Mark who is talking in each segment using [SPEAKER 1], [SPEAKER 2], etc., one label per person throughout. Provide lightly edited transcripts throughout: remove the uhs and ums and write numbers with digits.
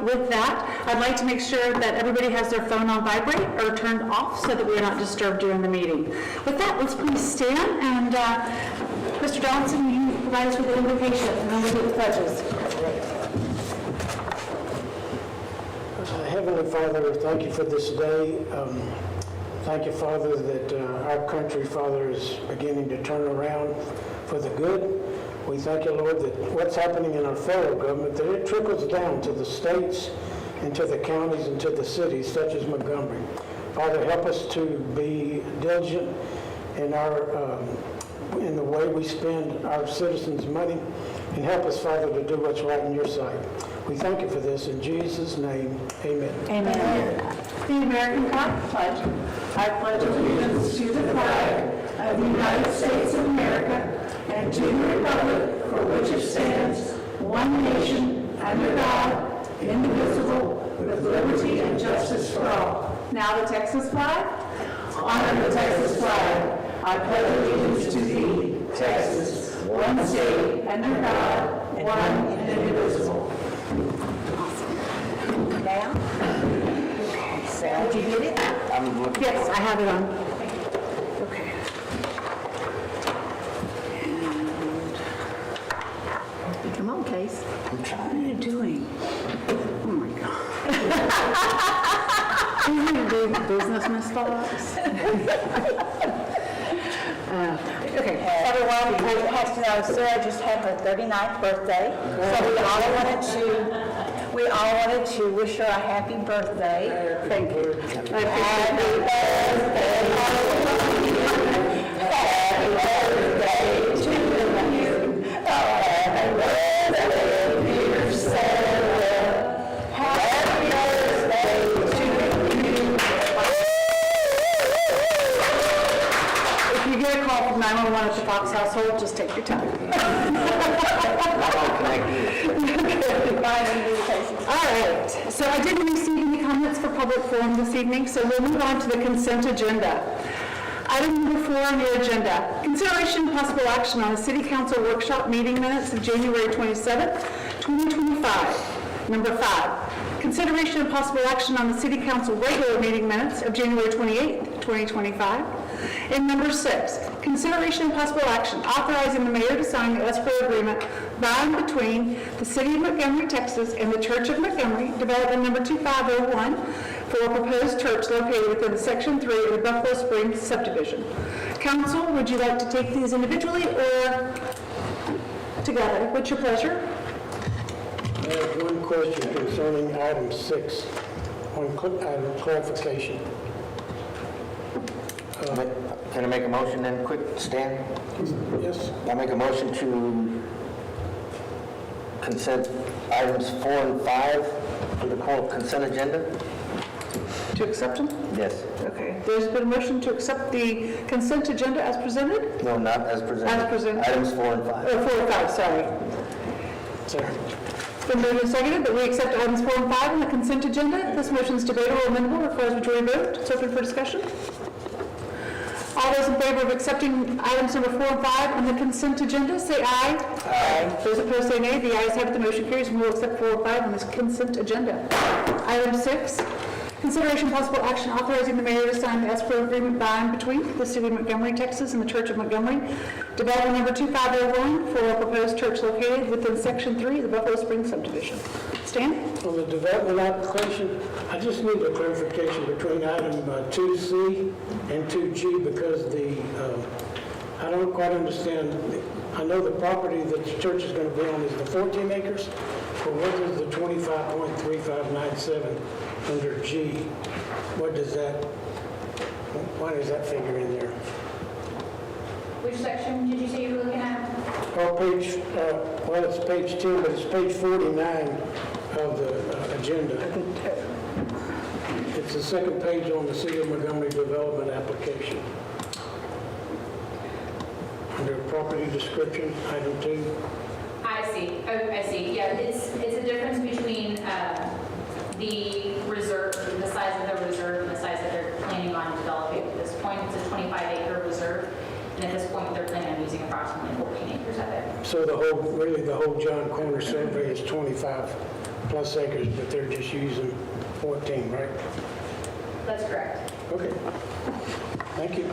[SPEAKER 1] With that, I'd like to make sure that everybody has their phone on vibrate or turned off so that we are not disturbed during the meeting. With that, let's please stand, and Mr. Johnson, you provide us with the invocation, and then we'll do the pledges.
[SPEAKER 2] Heavenly Father, thank you for this day. Thank you, Father, that our country, Father, is beginning to turn around for the good. We thank you, Lord, that what's happening in our federal government, that it trickles down to the states and to the counties and to the cities, such as Montgomery. Father, help us to be diligent in in the way we spend our citizens' money, and help us, Father, to do what's right in your sight. We thank you for this in Jesus' name. Amen.
[SPEAKER 1] Amen. The American flag pledge. I pledge allegiance to the flag of the United States of America and to the republic for which it stands, one nation, under God, indivisible, with liberty and justice for all. Now the Texas flag. Honor the Texas flag. I pledge allegiance to thee, Texas, one state, under God, one and indivisible.
[SPEAKER 3] Now? Sarah, did you get it?
[SPEAKER 1] Yes, I have it on. Okay.
[SPEAKER 3] Come on, Case.
[SPEAKER 1] What are you doing? Oh my God. You need to do business, Miss Fox. Okay.
[SPEAKER 3] Everyone has to know Sarah just had her 39th birthday, so we all wanted to wish her a happy birthday.
[SPEAKER 1] Thank you.
[SPEAKER 3] Happy birthday to you. Happy birthday, dear Sarah. Happy birthday to you.
[SPEAKER 1] If you get a call from 911 at the Fox household, just take your time. All right, so I didn't receive any comments for public forum this evening, so we'll move on to the consent agenda. Item number 4 on your agenda, consideration and possible action on the City Council workshop meeting minutes of January 27th, 2025. Number 5, consideration and possible action on the City Council regular meeting minutes of January 28th, 2025. And number 6, consideration and possible action authorizing the mayor to sign the escrow agreement by and between the City of Montgomery, Texas and the Church of Montgomery, development number 2501, for a proposed church located within Section 3 of the Buffalo Springs subdivision. Council, would you like to take these individually or together? What's your pleasure?
[SPEAKER 2] I have one question concerning item 6, item clarification.
[SPEAKER 4] Can I make a motion then, quick, Stan?
[SPEAKER 2] Yes?
[SPEAKER 4] I make a motion to consent items 4 and 5 for the consent agenda?
[SPEAKER 1] To accept them?
[SPEAKER 4] Yes.
[SPEAKER 1] Okay. There's been a motion to accept the consent agenda as presented?
[SPEAKER 4] No, not as presented.
[SPEAKER 1] As presented.
[SPEAKER 4] Items 4 and 5.
[SPEAKER 1] 4 and 5, sorry.
[SPEAKER 2] Sir.
[SPEAKER 1] It's been moved and seconded that we accept items 4 and 5 on the consent agenda. This motion is debatable or amendable, requires majority vote. It's open for discussion. All those in favor of accepting items number 4 and 5 on the consent agenda, say aye. Aye. Those opposed say nay. The ayes have it, the motion carries, and we will accept 4 and 5 on this consent agenda. Item 6, consideration possible action authorizing the mayor to sign the escrow agreement by and between the City of Montgomery, Texas and the Church of Montgomery, development number 2501, for a proposed church located within Section 3 of the Buffalo Springs subdivision. Stan?
[SPEAKER 2] On the development application, I just need a clarification between item 2C and 2G because I don't quite understand. I know the property that the church is going to be on is the 14 acres, but what is the 25.3597 under G? Why does that figure in there?
[SPEAKER 5] Which section did you say you were looking at?
[SPEAKER 2] Oh, well, it's page 10, but it's page 49 of the agenda. It's the second page on the City of Montgomery development application. Under property description, item 2.
[SPEAKER 5] I see. Oh, I see. Yeah, it's a difference between the reserve, the size of the reserve, and the size that they're planning on developing. At this point, it's a 25-acre reserve, and at this point, they're planning on using approximately 14 acres of it.
[SPEAKER 2] So the whole John Corner survey is 25 plus acres, but they're just using 14, right?
[SPEAKER 5] That's correct.
[SPEAKER 2] Okay. Thank you.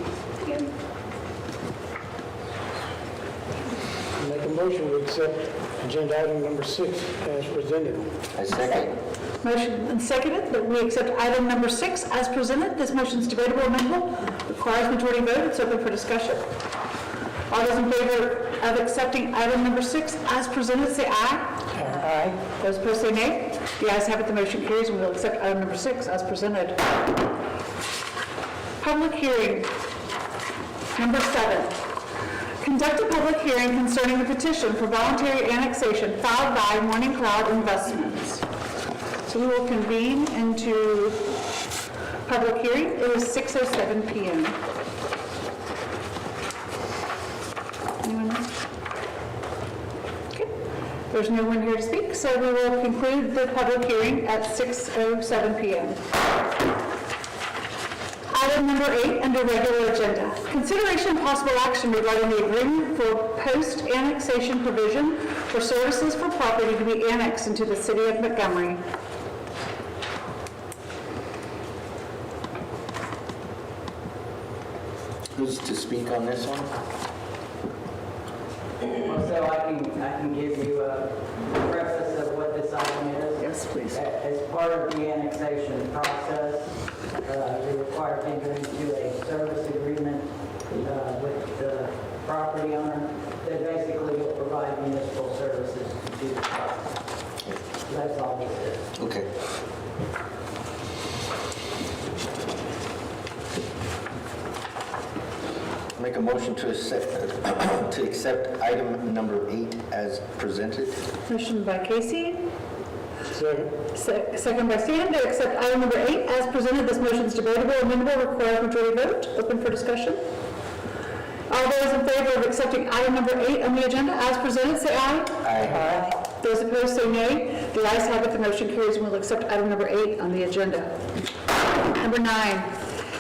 [SPEAKER 2] Make a motion to accept agenda item number 6 as presented.
[SPEAKER 4] I second.
[SPEAKER 1] Motion and seconded that we accept item number 6 as presented. This motion is debatable, amendable, requires majority vote. It's open for discussion. All those in favor of accepting item number 6 as presented, say aye. Aye. Those opposed, say nay. The ayes have it, the motion carries, and we'll accept item number 6 as presented. Public hearing. Number 7. Conduct a public hearing concerning the petition for voluntary annexation filed by Morning Cloud Investments. So we will convene into public hearing. It is 6:07 p.m. Anyone else? Okay. There's no one here to speak, so we will conclude the public hearing at 6:07 p.m. Item number 8 under regular agenda. Consideration and possible action regarding the agreement for post-annexation provision for services for property to be annexed into the city of Montgomery.
[SPEAKER 4] Who's to speak on this one?
[SPEAKER 6] So I can give you a preface of what this item is.
[SPEAKER 1] Yes, please.
[SPEAKER 6] As part of the annexation process, you're required to enter into a service agreement with the property owner that basically will provide municipal services to the property. That's all this is.
[SPEAKER 4] Okay. Make a motion to accept item number 8 as presented.
[SPEAKER 1] Motion by Casey,
[SPEAKER 2] Second.
[SPEAKER 1] second by Stan to accept item number 8 as presented. This motion is debatable, amendable, requires majority vote. Open for discussion. All those in favor of accepting item number 8 on the agenda as presented, say aye.
[SPEAKER 4] Aye.
[SPEAKER 1] Those opposed, say nay. The ayes have it, the motion carries, and we'll accept item number 8 on the agenda. Number 9,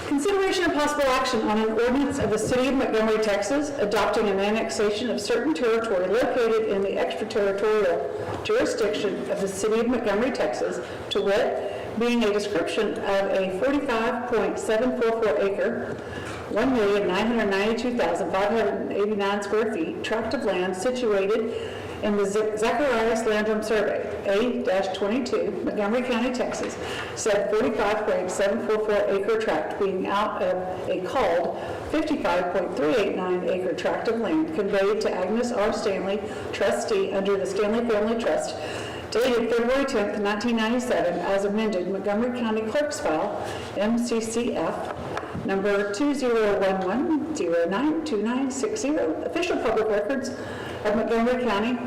[SPEAKER 1] consideration and possible action on an ordinance of the City of Montgomery, Texas, adopting an annexation of certain territory located in the extraterritorial jurisdiction of the City of Montgomery, Texas, to wit, being a description of a 45.744 acre, 1,992,589 square feet tract of land situated in the Zacharias Landrum Survey, A-22, Montgomery County, Texas, said 45.744 acre tract being out of a called 55.389 acre tract of land conveyed to Agnes R. Stanley, trustee under the Stanley Family Trust, dated February 10th, 1997, as amended, Montgomery County Clerk's File, MCCF, number 2011092960, official public records of Montgomery County,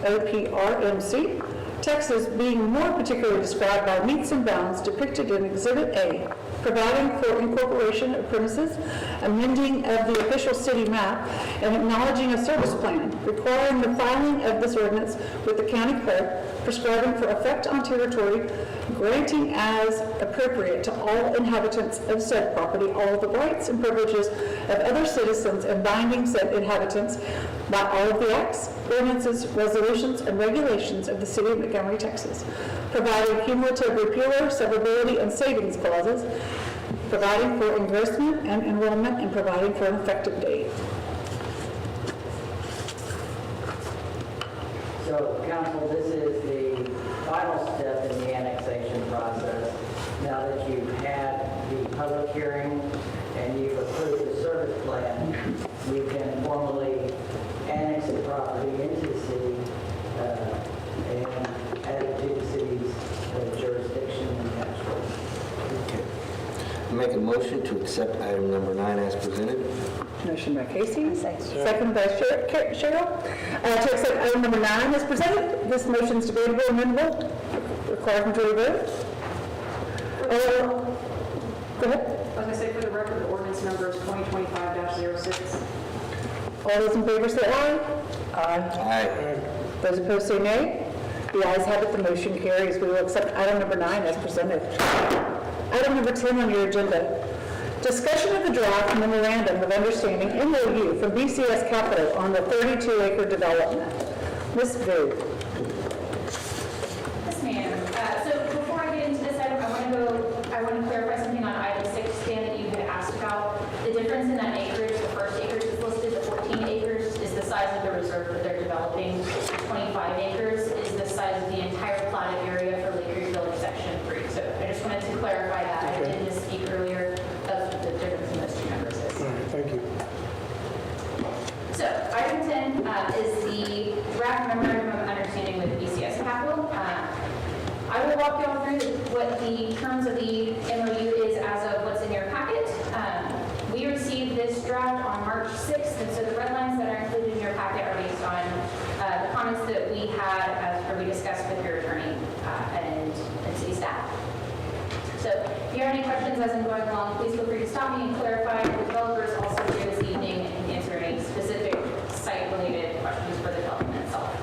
[SPEAKER 1] OPRMC, Texas, being more particularly described by metes and bounds depicted in Exhibit A, providing for incorporation of premises, amending of the official city map, and acknowledging a service plan, requiring the filing of this ordinance with the county clerk, prescribing for effect on territory, granting as appropriate to all inhabitants of said property all of the rights and privileges of other citizens, and binding said inhabitants by all of the acts, ordinances, resolutions, and regulations of the City of Montgomery, Texas, providing cumulative repealer, severability, and savings clauses, providing for engrossment and enrollment, and providing for an effective date.
[SPEAKER 6] So, council, this is the final step in the annexation process. Now that you've had the public hearing and you've approved the service plan, we can formally annex the property into the city and add it to the city's jurisdiction and tax rolls.
[SPEAKER 4] Okay. Make a motion to accept item number 9 as presented.
[SPEAKER 1] Motion by Casey, second by Cheryl, to accept item number 9 as presented. This motion is debatable, amendable, requires majority vote. Go ahead.
[SPEAKER 7] I was going to say, for the record, the ordinance number is 2025-06.
[SPEAKER 1] All those in favor say aye.
[SPEAKER 4] Aye.
[SPEAKER 1] Those opposed say nay. The ayes have it, the motion carries. We will accept item number 9 as presented. Item number 10 on your agenda. Discussion of the draft memorandum of understanding MOU from BCS Capital on the 32-acre development. Ms. Vu.
[SPEAKER 5] Yes, ma'am. walk you all through what the terms of the MOU is as of what's in your packet. We received this draft on March 6th, and so the red lines that are included in your packet are based on the comments that we had we discussed with your attorney and city staff. So if you have any questions as I'm going along, please feel free to stop me and clarify. The developer is also here this evening and can answer any specific site-related questions for the development itself.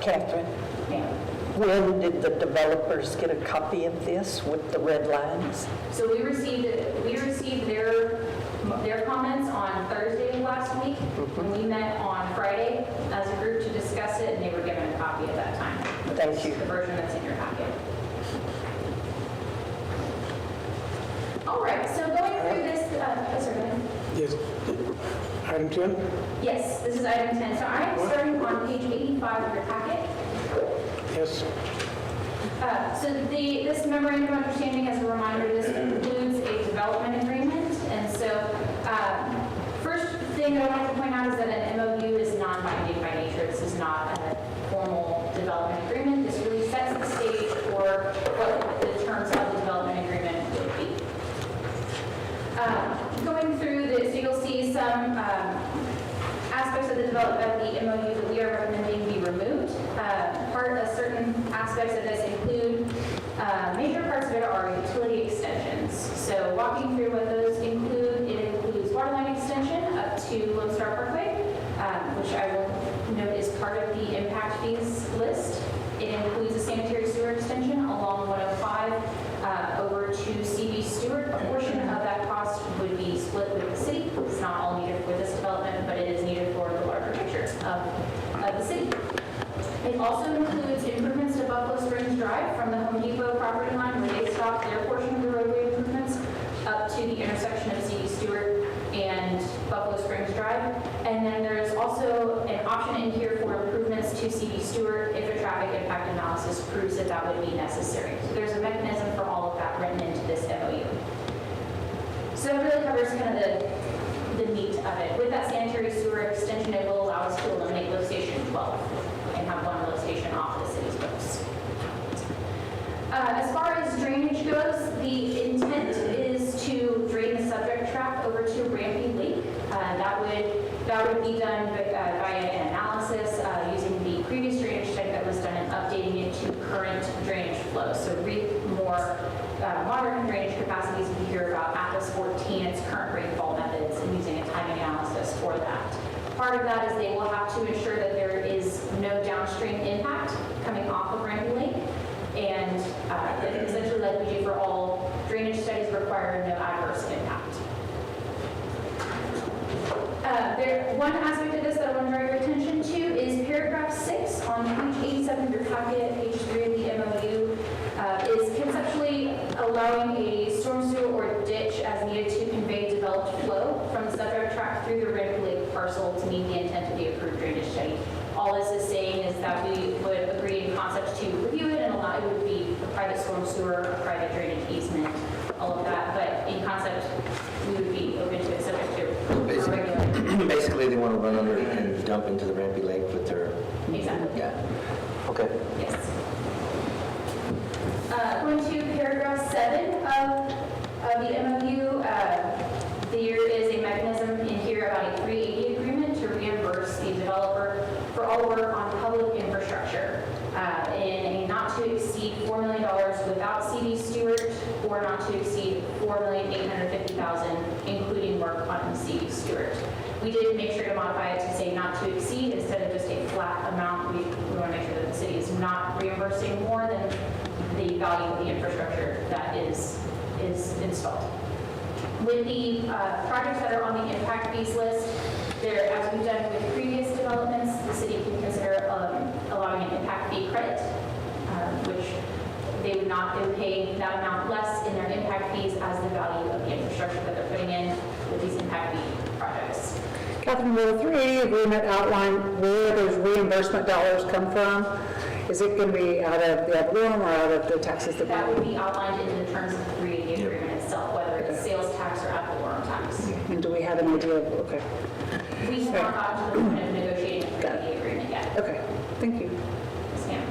[SPEAKER 8] Catherine,
[SPEAKER 5] Ma'am.
[SPEAKER 8] when did the developers get a copy of this with the red lines?
[SPEAKER 5] So we received their comments on Thursday of last week, and we met on Friday as a group to discuss it, and they were given a copy at that time.
[SPEAKER 8] Thank you.
[SPEAKER 5] The version that's in your packet. All right, so going through this, yes, sir, go ahead.
[SPEAKER 2] Yes. Item 10?
[SPEAKER 5] Yes, this is item 10. So I am starting on page 85 of your packet.
[SPEAKER 2] Yes.
[SPEAKER 5] So this memorandum of understanding, as a reminder, this includes a development agreement. And so first thing that I wanted to point out is that an MOU is non-binding by nature. This is not a formal development agreement. This really sets the stage for what the terms of the development agreement would be. Going through this, you'll see some aspects of the MOU that we are recommending be removed. Certain aspects of this include, major parts of it are utility extensions. So walking through what those include, it includes water line extension up to Lone Star Parkway, which I will note is part of the impact fees list. It includes a sanitary sewer extension along 105 over to CV Stewart. A portion of that cost would be split with the city. It's not all needed for this development, but it is needed for the larger picture of the city. It also includes improvements to Buffalo Springs Drive from the Home Depot property line where they stop their portion of the roadway improvements up to the intersection of CV Stewart and Buffalo Springs Drive. And then there's also an option in here for improvements to CV Stewart if a traffic impact analysis proves that that would be necessary. So there's a mechanism for all of that written into this MOU. So it really covers kind of the meat of it. With that sanitary sewer extension, it will allow us to eliminate lift station 12 and have one lift station off the city's books. As far as drainage goes, the intent is to drain the subject tract over to Rampy Lake. That would be done by an analysis using the previous drainage study that was done and updating it to current drainage flow. So more modern drainage capacities we hear about Atlas 14, its current rainfall methods, and using a timing analysis for that. Part of that is they will have to ensure that there is no downstream impact coming off of Rampy Lake, and essentially like we do for all drainage studies, require no adverse impact. One aspect of this that I want to draw your attention to is paragraph 6 on page 87 of your packet, page 3 of the MOU, is conceptually allowing a storm sewer or ditch as needed to convey developed flow from the subject tract through the Rampy Lake parcel to meet the intent of the approved drainage study. All this is saying is that we would agree in concept to review it and allow it would be a private storm sewer, a private drainage easement, all of that, but in concept, we would be open to it subject to regular.
[SPEAKER 4] Basically, they want to run under and dump into the Rampy Lake with their...
[SPEAKER 5] Exactly.
[SPEAKER 4] Yeah. Okay.
[SPEAKER 5] Yes. Going to paragraph 7 of the MOU, there is a mechanism in here about a 380 agreement to reimburse the developer for all work on public infrastructure in a not to exceed $4 million without CD Stewart, or not to exceed $4,850,000, including work on CD Stewart. We did make sure to modify it to say not to exceed instead of just a flat amount. We want to make sure that the city is not reimbursing more than the value of the infrastructure that is installed. With the projects that are on the impact fees list, there, as we've done with previous developments, the city can consider allowing an impact fee credit, which they would pay that amount less in their impact fees as the value of the infrastructure that they're putting in with these impact fee projects.
[SPEAKER 1] Catherine, will the 380 agreement outline where those reimbursement dollars come from? Is it going to be out of the ad valorem or out of the taxes that
[SPEAKER 5] That would be outlined in the terms of the 380 agreement itself, whether it's sales tax or ad valorem tax.
[SPEAKER 1] And do we have an idea of, okay.
[SPEAKER 5] We have not gotten to the point of negotiating the 380 agreement yet.
[SPEAKER 1] Okay, thank you.
[SPEAKER 5] Yes, ma'am.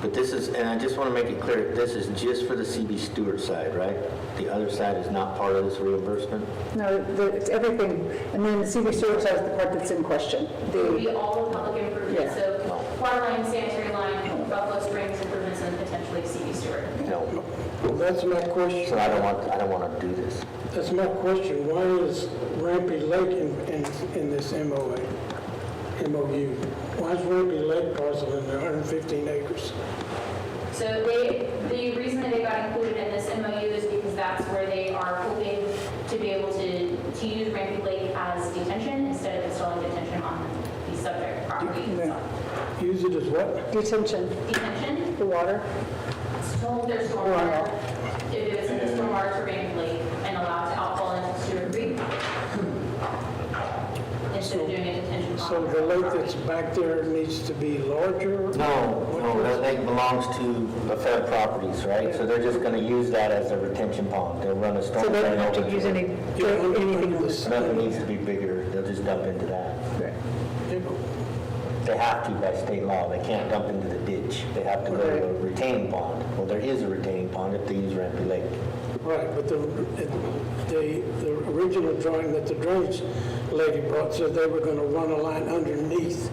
[SPEAKER 4] But this is, and I just want to make it clear, this is just for the CB Stewart side, right? The other side is not part of this reimbursement?
[SPEAKER 1] No, it's everything, and then the CV Stewart side is the part that's in question.
[SPEAKER 5] It would be all the public improvements,
[SPEAKER 1] Yeah.
[SPEAKER 5] so water line, sanitary line, Buffalo Springs improvements, and potentially CD Stewart.
[SPEAKER 4] No.
[SPEAKER 2] Well, that's my question.
[SPEAKER 4] So I don't want to do this.
[SPEAKER 2] That's my question. Why is Rampy Lake in this MOU? Why is Rampy Lake parcel in there, 115 acres?
[SPEAKER 5] So the reason that they got included in this MOU is because that's where they are hoping to be able to use Rampy Lake as detention instead of installing detention on the subject property itself.
[SPEAKER 2] Use it as what?
[SPEAKER 1] Detention,
[SPEAKER 5] Detention,
[SPEAKER 1] the water.
[SPEAKER 5] hold their stormwater, if it's in the stormwater to Rampy Lake and allow it to outfall into Stewart Creek, instead of doing a detention pond.
[SPEAKER 2] So the lake that's back there needs to be larger?
[SPEAKER 4] No, that lake belongs to the Fed properties, right? So they're just going to use that as a retention pond. They'll run a storm
[SPEAKER 1] So they
[SPEAKER 4] drain
[SPEAKER 1] don't have
[SPEAKER 4] over
[SPEAKER 1] to use
[SPEAKER 4] to
[SPEAKER 1] any,
[SPEAKER 4] it.
[SPEAKER 1] anything on this.
[SPEAKER 4] Nothing needs to be bigger. They'll just dump into that. They have to by state law. They can't dump into the ditch. They have to go to a retaining pond. Well, there is a retaining pond if they use Rampy Lake.
[SPEAKER 2] Right, but the original drawing that the drainage lady brought said they were going to run a line underneath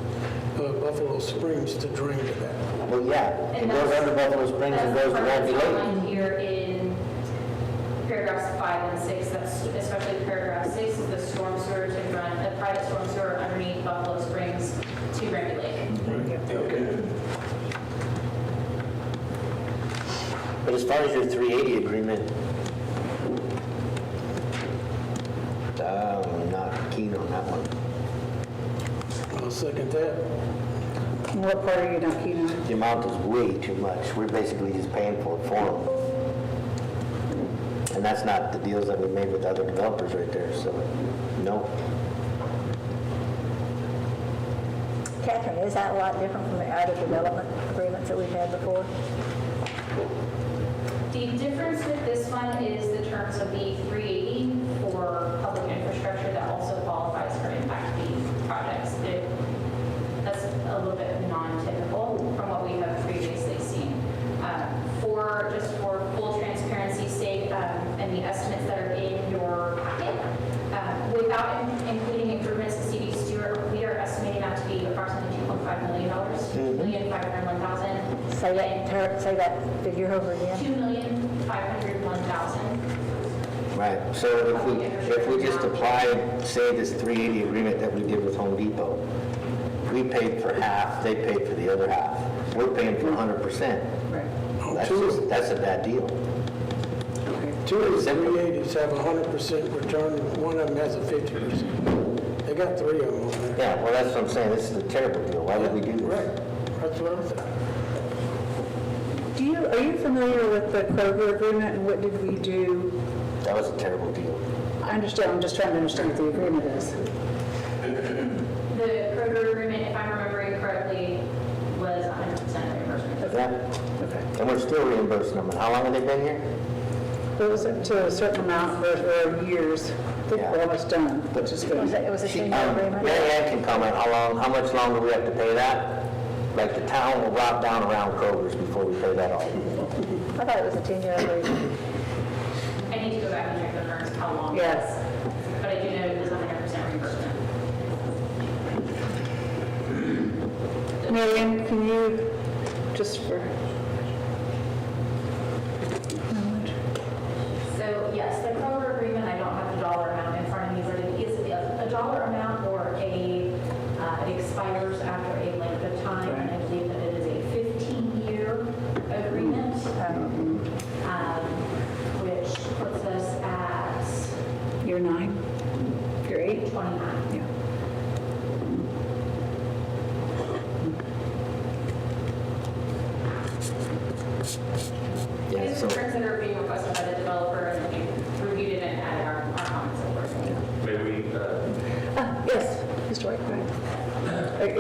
[SPEAKER 2] Buffalo Springs to drain to that.
[SPEAKER 4] Well, yeah, it goes under Buffalo Springs and goes to Rampy Lake.
[SPEAKER 5] Outlined here in paragraphs 5 and 6, that's especially paragraph 6 is the storm sewer to run, the private storm sewer underneath Buffalo Springs to Rampy Lake.
[SPEAKER 4] But as far as your 380 agreement, I'm not keen on that one.
[SPEAKER 2] I'll second that.
[SPEAKER 1] What part are you not keen on?
[SPEAKER 4] The amount is way too much. We're basically just paying for it for them. And that's not the deals that we made with other developers right there, so, no.
[SPEAKER 3] Catherine, is that a lot different from the other development agreements that we've had before?
[SPEAKER 5] The difference with this one is the terms of the 380 for public infrastructure that also qualifies for impact fee projects. That's a little bit non-typical from what we have previously seen. Just for full transparency's sake, and the estimates that are in your packet, without including improvements to CD Stewart, we are estimating that to be approximately $2.5 million, $2,501,000.
[SPEAKER 3] Say that figure over again.
[SPEAKER 5] $2,501,000.
[SPEAKER 4] Right, so if we just apply, say, this 380 agreement that we did with Home Depot, we paid for half, they paid for the other half. We're paying for 100%.
[SPEAKER 1] Right.
[SPEAKER 4] That's a bad deal.
[SPEAKER 2] Two of the 380s have 100% return, one of them has a 50%. They got three of them on there.
[SPEAKER 4] Yeah, well, that's what I'm saying, this is a terrible deal. Why would we do this?
[SPEAKER 2] Right, that's what I thought.
[SPEAKER 1] Are you familiar with the Kroger agreement and what did we do?
[SPEAKER 4] That was a terrible deal.
[SPEAKER 1] I understand, I'm just trying to understand what the agreement is.
[SPEAKER 5] The Kroger agreement, if I'm remembering correctly, was 100% reimbursement.
[SPEAKER 4] Yeah,
[SPEAKER 1] Okay.
[SPEAKER 4] and we're still reimbursing them. And how long have they been here?
[SPEAKER 1] It was up to a certain amount for years. I think we're almost done, which is good.
[SPEAKER 3] It was a
[SPEAKER 4] She-
[SPEAKER 3] 10-year agreement?
[SPEAKER 4] Mary Ann can comment how much longer we have to pay that? Like the town will drop down around Kroger's before we pay that off.
[SPEAKER 3] I thought it was a 10-year agreement.
[SPEAKER 5] I need to go back and check the terms, how long it
[SPEAKER 1] Yes.
[SPEAKER 5] is. But I do know it was 100% reimbursement.
[SPEAKER 1] Marion, can you, just for,
[SPEAKER 5] So yes, the Kroger agreement, I don't have the dollar amount in front of me, but it is a dollar amount or it expires after a length of time. And I believe that it is a 15-year agreement, which puts us at
[SPEAKER 1] year 9, year 8?
[SPEAKER 5] 29.
[SPEAKER 1] Yeah.
[SPEAKER 4] Yeah,
[SPEAKER 5] These
[SPEAKER 4] so,
[SPEAKER 5] are terms that are being requested by the developer, and we reviewed it and added our comments, of course.
[SPEAKER 9] Maybe we,
[SPEAKER 1] Yes, Mr. White, go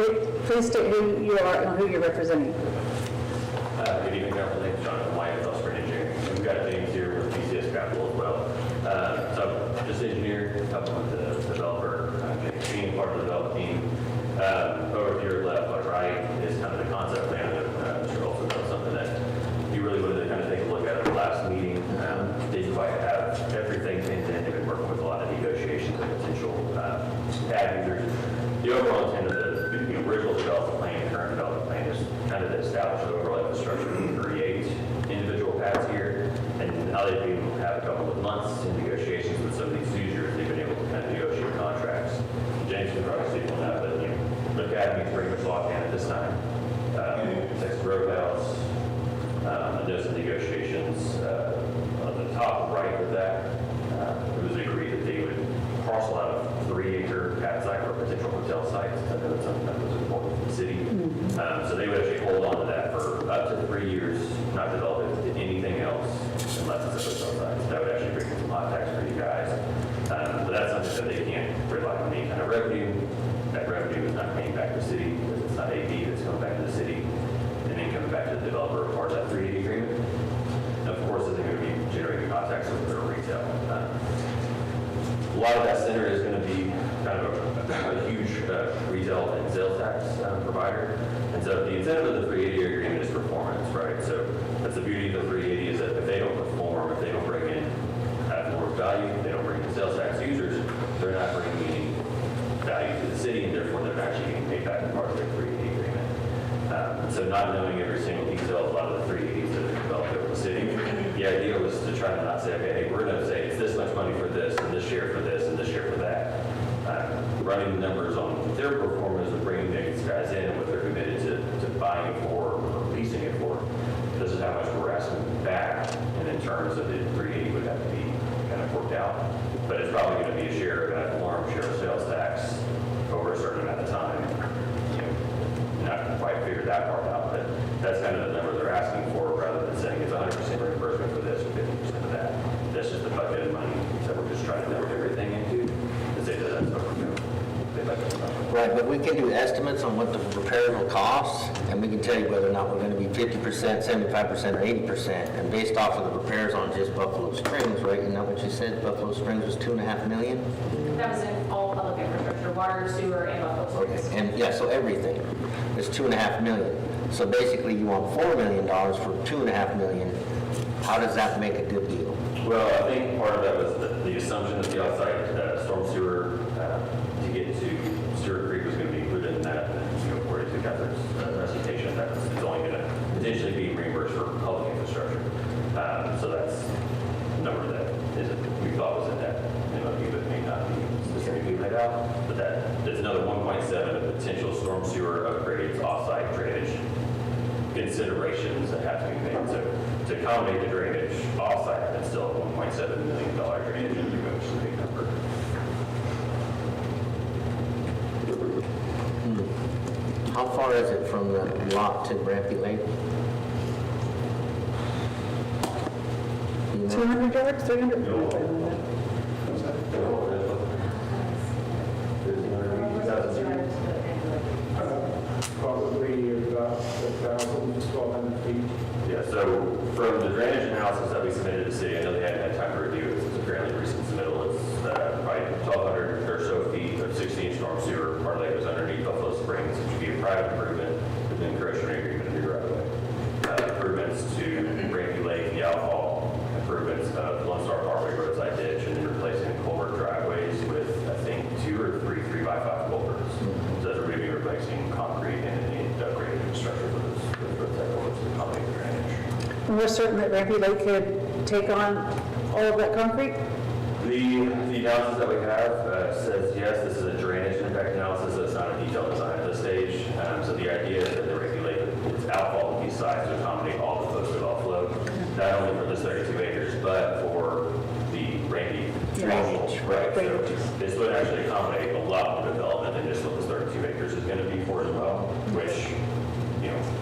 [SPEAKER 1] ahead. Please state who you are and who you're representing.
[SPEAKER 9] good evening, Council. Name's Jonathan White, with Osprey Engineering. We've got James here with PCS Capital as well. So just engineer, helping with the developer, being part of the development team. Over to your left, on right, is kind of the concept plan that Mr. Olson knows something now they've been had a couple of months in negotiations with some of these users. They've been able to kind of negotiate contracts. James can probably speak on that, but the academy is pretty much locked in at this time. Texas Roadhouse, those negotiations on the top right of that, it was agreed that they would parcel out a 3-acre pad site for potential hotel sites. I know that's something that was important to the city. So they would actually hold on to that for up to 3 years, not develop it to anything else unless it's a hotel site. So that would actually bring in some hot tax for you guys. But that's something that they can't rely on any kind of revenue. That revenue is not paying back to the city because it's not AP that's coming back to the city and then coming back to the developer as part of that 380 agreement. And of course, they're going to be generating hot tax over their retail. A lot of that center is going to be kind of a huge retail and sales tax provider. And so the incentive of the 380 agreement is performance, right? So that's the beauty of the 380 is that if they don't perform, if they don't bring in more value, if they don't bring in sales tax users, they're not bringing any value to the city, and therefore they're actually getting paid back as part of their 380 agreement. So not knowing every single detail of a lot of the 380s that are developed over the city, the idea was to try to not say, okay, hey, we're going to say it's this much money for this, and this share for this, and this share for that. Running the numbers on their performance of bringing these guys in and what they're committed to buying it for or leasing it for. This is how much we're asking back, and in terms of the 380 would have to be kind of worked out. But it's probably going to be a share of ad valorem, share of sales tax over a certain amount of time. Not quite figured that part out, but that's kind of the number they're asking for, rather than saying it's 100% reimbursement for this or 50% of that. That's just the bucket of money that we're just trying to dump everything into to say that that's what we're doing.
[SPEAKER 4] Right, but we can do estimates on what the repairs will cost, and we can tell you whether or not we're going to be 50%, 75%, or 80%. And based off of the repairs on just Buffalo Springs, right? You know what you said? Buffalo Springs was $2.5 million?
[SPEAKER 5] That was in all public infrastructure, water, sewer, and Buffalo Springs.
[SPEAKER 4] Okay, and yeah, so everything is $2.5 million. So basically, you want $4 million for $2.5 million. How does that make a good deal?
[SPEAKER 9] Well, I think part of that was the assumption that the outside storm sewer to get to Stewart Creek was going to be included in that. And, according to Catherine's recitation, that is only going to potentially be reimbursed for public infrastructure. So that's a number that we thought was in that MOU, but may not be specifically laid out. But there's another 1.7 of potential storm sewer upgrades, off-site drainage considerations that have to be made. So to accommodate the drainage off-site, that's still a $1.7 million drainage, which is a big number.
[SPEAKER 4] How far is it from the lot to Rampy Lake?
[SPEAKER 1] 200 yards, 300?
[SPEAKER 2] Probably about 1,000, 1,200 feet.
[SPEAKER 9] Yeah, so from the drainage analysis that we submitted to the city, I know they hadn't had time to review it. It's a fairly recent submittal. It's probably 1,200 or so feet of 16-inch storm sewer. Part of that goes underneath Buffalo Springs, which would be a private improvement within the correction agreement of the right of way. Improvements to Rampy Lake, the outfall, improvements of Lone Star Parkway roadside ditch, and then replacing culvert driveways with, I think, 2 or 3 3x5 culverts. So that's really replacing concrete and upgraded infrastructure for those roadside culverts to accommodate the drainage.
[SPEAKER 1] And we're certain that Rampy Lake could take on all of that concrete?
[SPEAKER 9] The analysis that we have says, yes, this is a drainage impact analysis, so it's not a detailed design at this stage. So the idea is that they regulate its outfall would be sized to accommodate all the post-development flow, not only for this 32 acres, but for the Rampy drainage. Right. So this would actually accommodate a lot more development than just what this 32 acres is going to be for as well, which,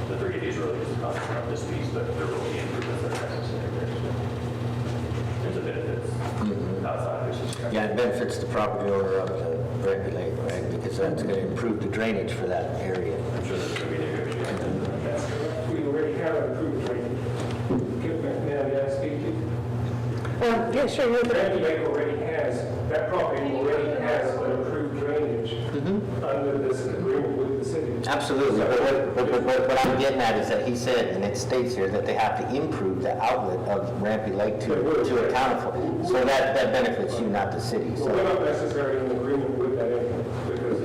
[SPEAKER 9] the 3 is really just a concept of this piece, but there will be improvements that are necessary there. There's a benefits outside of this.
[SPEAKER 4] Yeah, it benefits the property owner of the Rampy Lake, right? Because that's going to improve the drainage for that area.
[SPEAKER 9] I'm sure there's going to be negotiations.
[SPEAKER 2] We already have an approved drainage. May I speak to you?
[SPEAKER 1] Yeah, sure. You're the-
[SPEAKER 2] Rampy Lake already has, that property already has an approved drainage under this agreement with the city.
[SPEAKER 4] Absolutely, but what I'm getting at is that he said, and it states here, that they have to improve the outlet of Rampy Lake to account for. So that benefits you, not the city.
[SPEAKER 2] Well, we're not necessarily in agreement with that anyway, because,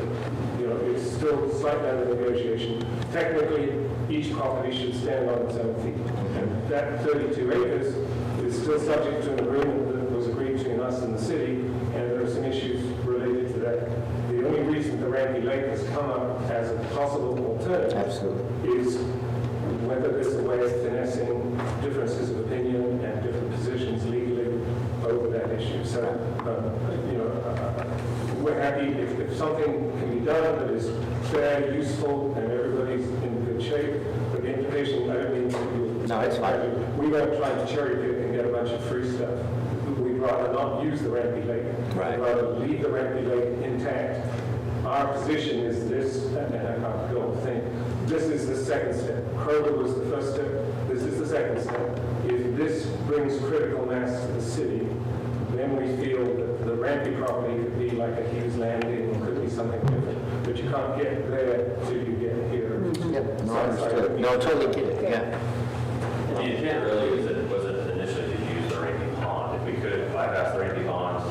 [SPEAKER 2] it's still slightly under negotiation. Technically, each property should stand on its own feet. And that 32 acres is
[SPEAKER 10] still subject to an agreement that was agreed between us and the city, and there are some issues related to that. The only reason the Rampy Lake has come up as a possible alternative
[SPEAKER 4] Absolutely.
[SPEAKER 10] is whether there's a way of finessing differences of opinion and different positions legally over that issue. So, we're happy if something can be done that is fair, useful, and everybody's in good shape. But the implication, I don't mean to...
[SPEAKER 4] No, it's fine.
[SPEAKER 10] We weren't trying to cherry pick and get a bunch of free stuff. We'd rather not use the Rampy Lake.
[SPEAKER 4] Right.
[SPEAKER 10] We'd rather leave the Rampy Lake intact. Our position is this, and I can't go on thing, this is the second step. Kroger was the first step, this is the second step. If this brings critical mass to the city, then we feel that the Rampy property could be like a Hughes Landing, or could be something different. But you can't get there till you get here.
[SPEAKER 4] Yep, no, understood. No, totally get it, yeah.
[SPEAKER 9] The intent really wasn't initially to use the Rampy Pond. If we could bypass the Rampy Pond,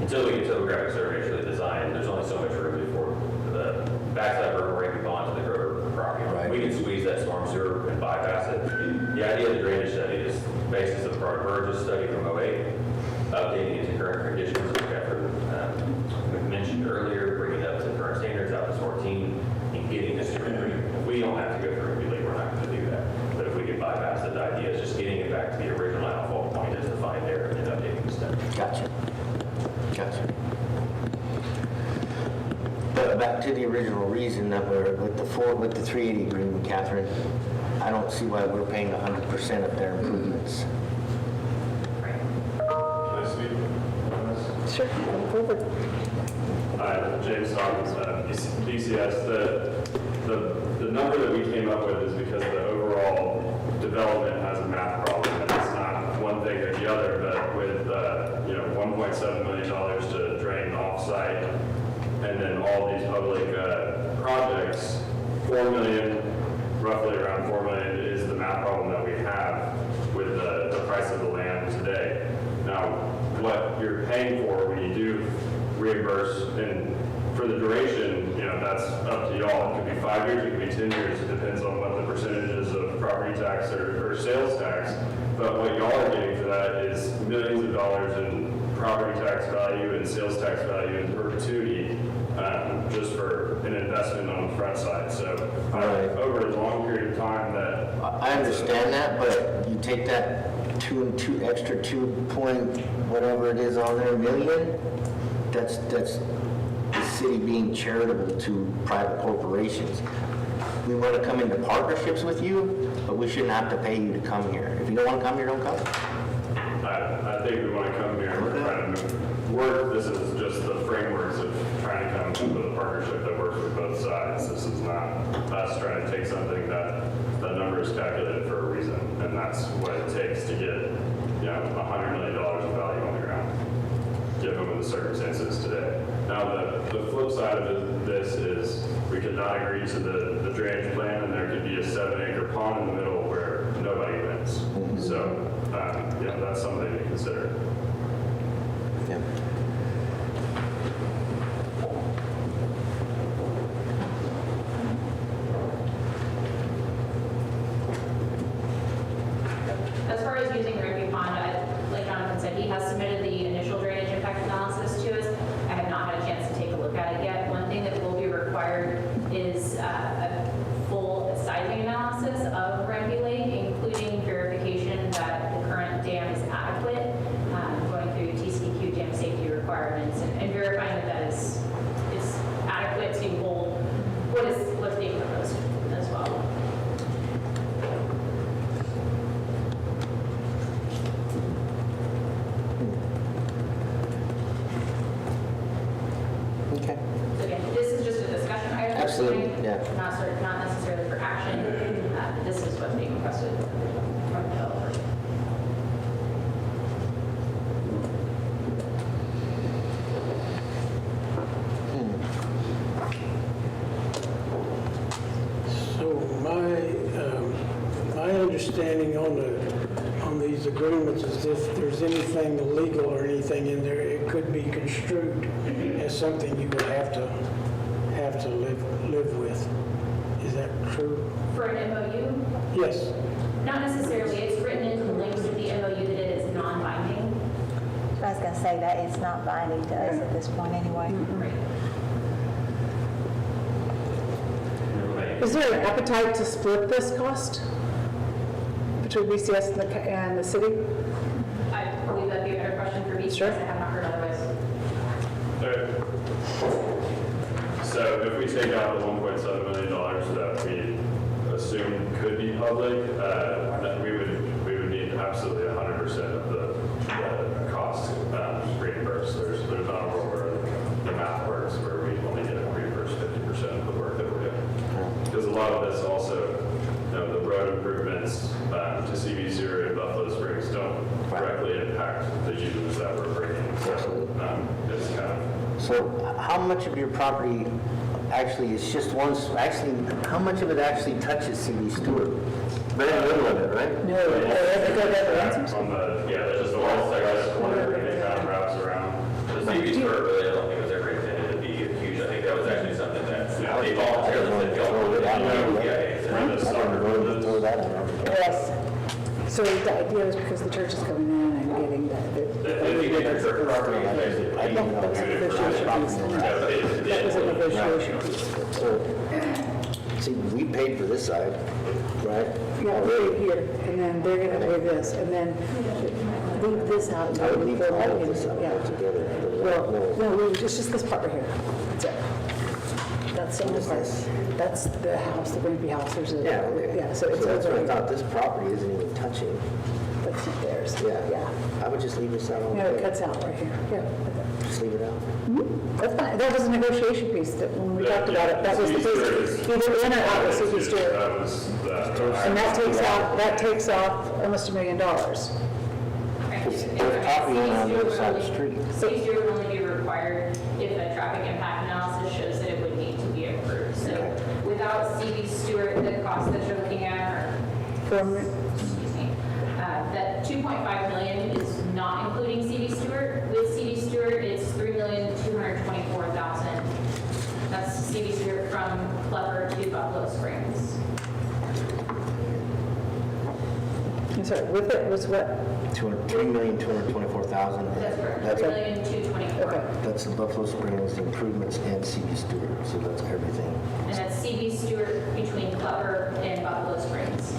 [SPEAKER 9] until we get topographic survey actually designed, there's only so much room before the backside of Rampy Pond to the Kroger property.
[SPEAKER 4] Right.
[SPEAKER 9] We can squeeze that storm sewer and bypass it. The idea of the drainage study is the basis of our Burgess study from '08, updating it to current conditions, which after mentioned earlier, bringing it up to current standards out to 14, and getting this to Rampy. If we don't have to go through Rampy Lake, we're not going to do that. But if we can bypass it, the idea is just getting it back to the original outfall point as defined there and updating the study.
[SPEAKER 4] Gotcha. But back to the original reason that we're with the 380 agreement, Catherine, I don't see why we're paying 100% of their improvements.
[SPEAKER 10] Can I speak on this?
[SPEAKER 8] Sure, come forward.
[SPEAKER 10] Hi, James Hawkins, DCS. The number that we came up with is because the overall development has a math problem, and it's not one thing or the other, but with $1.7 million to drain off-site, and then all these public projects, $4 million, roughly around $4 million is the math problem that we have with the price of the land today. Now, what you're paying for when you do reimburse, and for the duration, that's up to y'all. It could be 5 years, it could be 10 years. It depends on what the percentages of property tax or sales tax. But what y'all are getting for that is millions of dollars in property tax value and sales tax value in perpetuity, just for an investment on the front side. So over a long period of time, that
[SPEAKER 4] I understand that, but you take that extra 2 point whatever it is on there million, that's the city being charitable to private corporations. We want to come into partnerships with you, but we shouldn't have to pay you to come here. If you don't want to come here, don't come.
[SPEAKER 10] I think we want to come here and we're trying to work. This is just the frameworks of trying to come up with a partnership that works with both sides. This is not us trying to take something that the number is calculated for a reason, and that's what it takes to get $100 million of value on the ground, given the circumstances today. Now, the flip side of this is we could not agree to the drainage plan, and there could be a 7-acre pond in the middle where nobody wins. So, that's something to consider.
[SPEAKER 4] Yeah.
[SPEAKER 5] As far as using Rampy Pond, like Jonathan said, he has submitted the initial drainage impact analysis to us. I have not had a chance to take a look at it yet. One thing that will be required is a full seismic analysis of Rampy Lake, including verification that the current dam is adequate, going through TCEQ dam safety requirements, and verifying that that is adequate to hold what's being proposed as well.
[SPEAKER 4] Okay.
[SPEAKER 5] So again, this is just a discussion item.
[SPEAKER 4] Absolutely, yeah.
[SPEAKER 5] Not necessarily for action. This is what's being requested from the developer.
[SPEAKER 2] So my understanding on these agreements is if there's anything illegal or anything in there, it could be construed as something you would have to live with. Is that true?
[SPEAKER 5] For an MOU,
[SPEAKER 2] Yes.
[SPEAKER 5] not necessarily. It's written into the links of the MOU that it
[SPEAKER 3] going to say that it's not binding to us at this point anyway.
[SPEAKER 1] Is there an appetite to split this cost between BCS and the city?
[SPEAKER 5] I believe that'd be a better question for BCS.
[SPEAKER 1] Sure.
[SPEAKER 5] I have not heard otherwise.
[SPEAKER 10] So if we take out the $1.7 million that we assume could be public, we would need absolutely 100% of the cost reimbursed. There's not a world where the math works where we only get reimbursed 50% of the work that we're doing. Because a lot of this also, the road improvements to CB0 and Buffalo Springs don't directly impact the users that we're bringing. So it's kind of.
[SPEAKER 4] So how much of your property actually is just one, actually, how much of it actually touches CD Stewart? Very little of it, right?
[SPEAKER 1] No, they have to go down the answers.
[SPEAKER 10] On the, there's just the one corner and it kind of wraps around.
[SPEAKER 9] The CB Stewart really, I don't think was ever intended to be huge. I think that was actually something that they voluntarily said, go with it.
[SPEAKER 4] Throw that out.
[SPEAKER 3] Yes.
[SPEAKER 1] So the idea is because the church is coming in and getting
[SPEAKER 10] If you get your church property,
[SPEAKER 1] I think that was a negotiation piece. That was a negotiation piece.
[SPEAKER 4] See, we paid for this side, right?
[SPEAKER 1] Yeah, we're here, and then they're gonna pay this, and then leave this out. and
[SPEAKER 4] I would
[SPEAKER 1] leave
[SPEAKER 4] leave
[SPEAKER 1] the
[SPEAKER 4] all of
[SPEAKER 1] money in.
[SPEAKER 4] this out
[SPEAKER 1] Yeah.
[SPEAKER 4] together.
[SPEAKER 1] Well, no, it's just this part right here. That's it. That's the only part. That's the house, the Wimpy house. There's a,
[SPEAKER 4] Yeah.
[SPEAKER 1] so it's
[SPEAKER 4] that's
[SPEAKER 1] over
[SPEAKER 4] what I
[SPEAKER 1] here.
[SPEAKER 4] thought, this property isn't even touching.
[SPEAKER 1] That's not theirs.
[SPEAKER 4] Yeah. I would just leave this out all
[SPEAKER 1] No, it
[SPEAKER 4] day.
[SPEAKER 1] cuts out right here. Yeah.
[SPEAKER 4] Just leave it out.
[SPEAKER 1] That's fine. That was a negotiation piece that when we talked about it, that was the piece, either in or out with Susan Stewart.
[SPEAKER 10] That was that.
[SPEAKER 1] And that takes off almost $1 million.
[SPEAKER 4] There's property on the other side of the street.
[SPEAKER 5] City Stewart would only be required if a traffic impact analysis shows that it would need to be approved. So without CD Stewart, the costs that you're looking at are, excuse me, that 2.5 million is not including CD Stewart. With CD Stewart, it's 3,224,000. That's CD Stewart from Clever to Buffalo Springs.
[SPEAKER 1] I'm sorry, with it was what?
[SPEAKER 4] 3,224,000.
[SPEAKER 5] That's correct,
[SPEAKER 4] That's
[SPEAKER 5] 3,224,000.
[SPEAKER 1] Okay.
[SPEAKER 4] That's the Buffalo Springs, the improvements, and CB Stewart, so that's everything.
[SPEAKER 5] And that's CD Stewart between Clever and Buffalo Springs.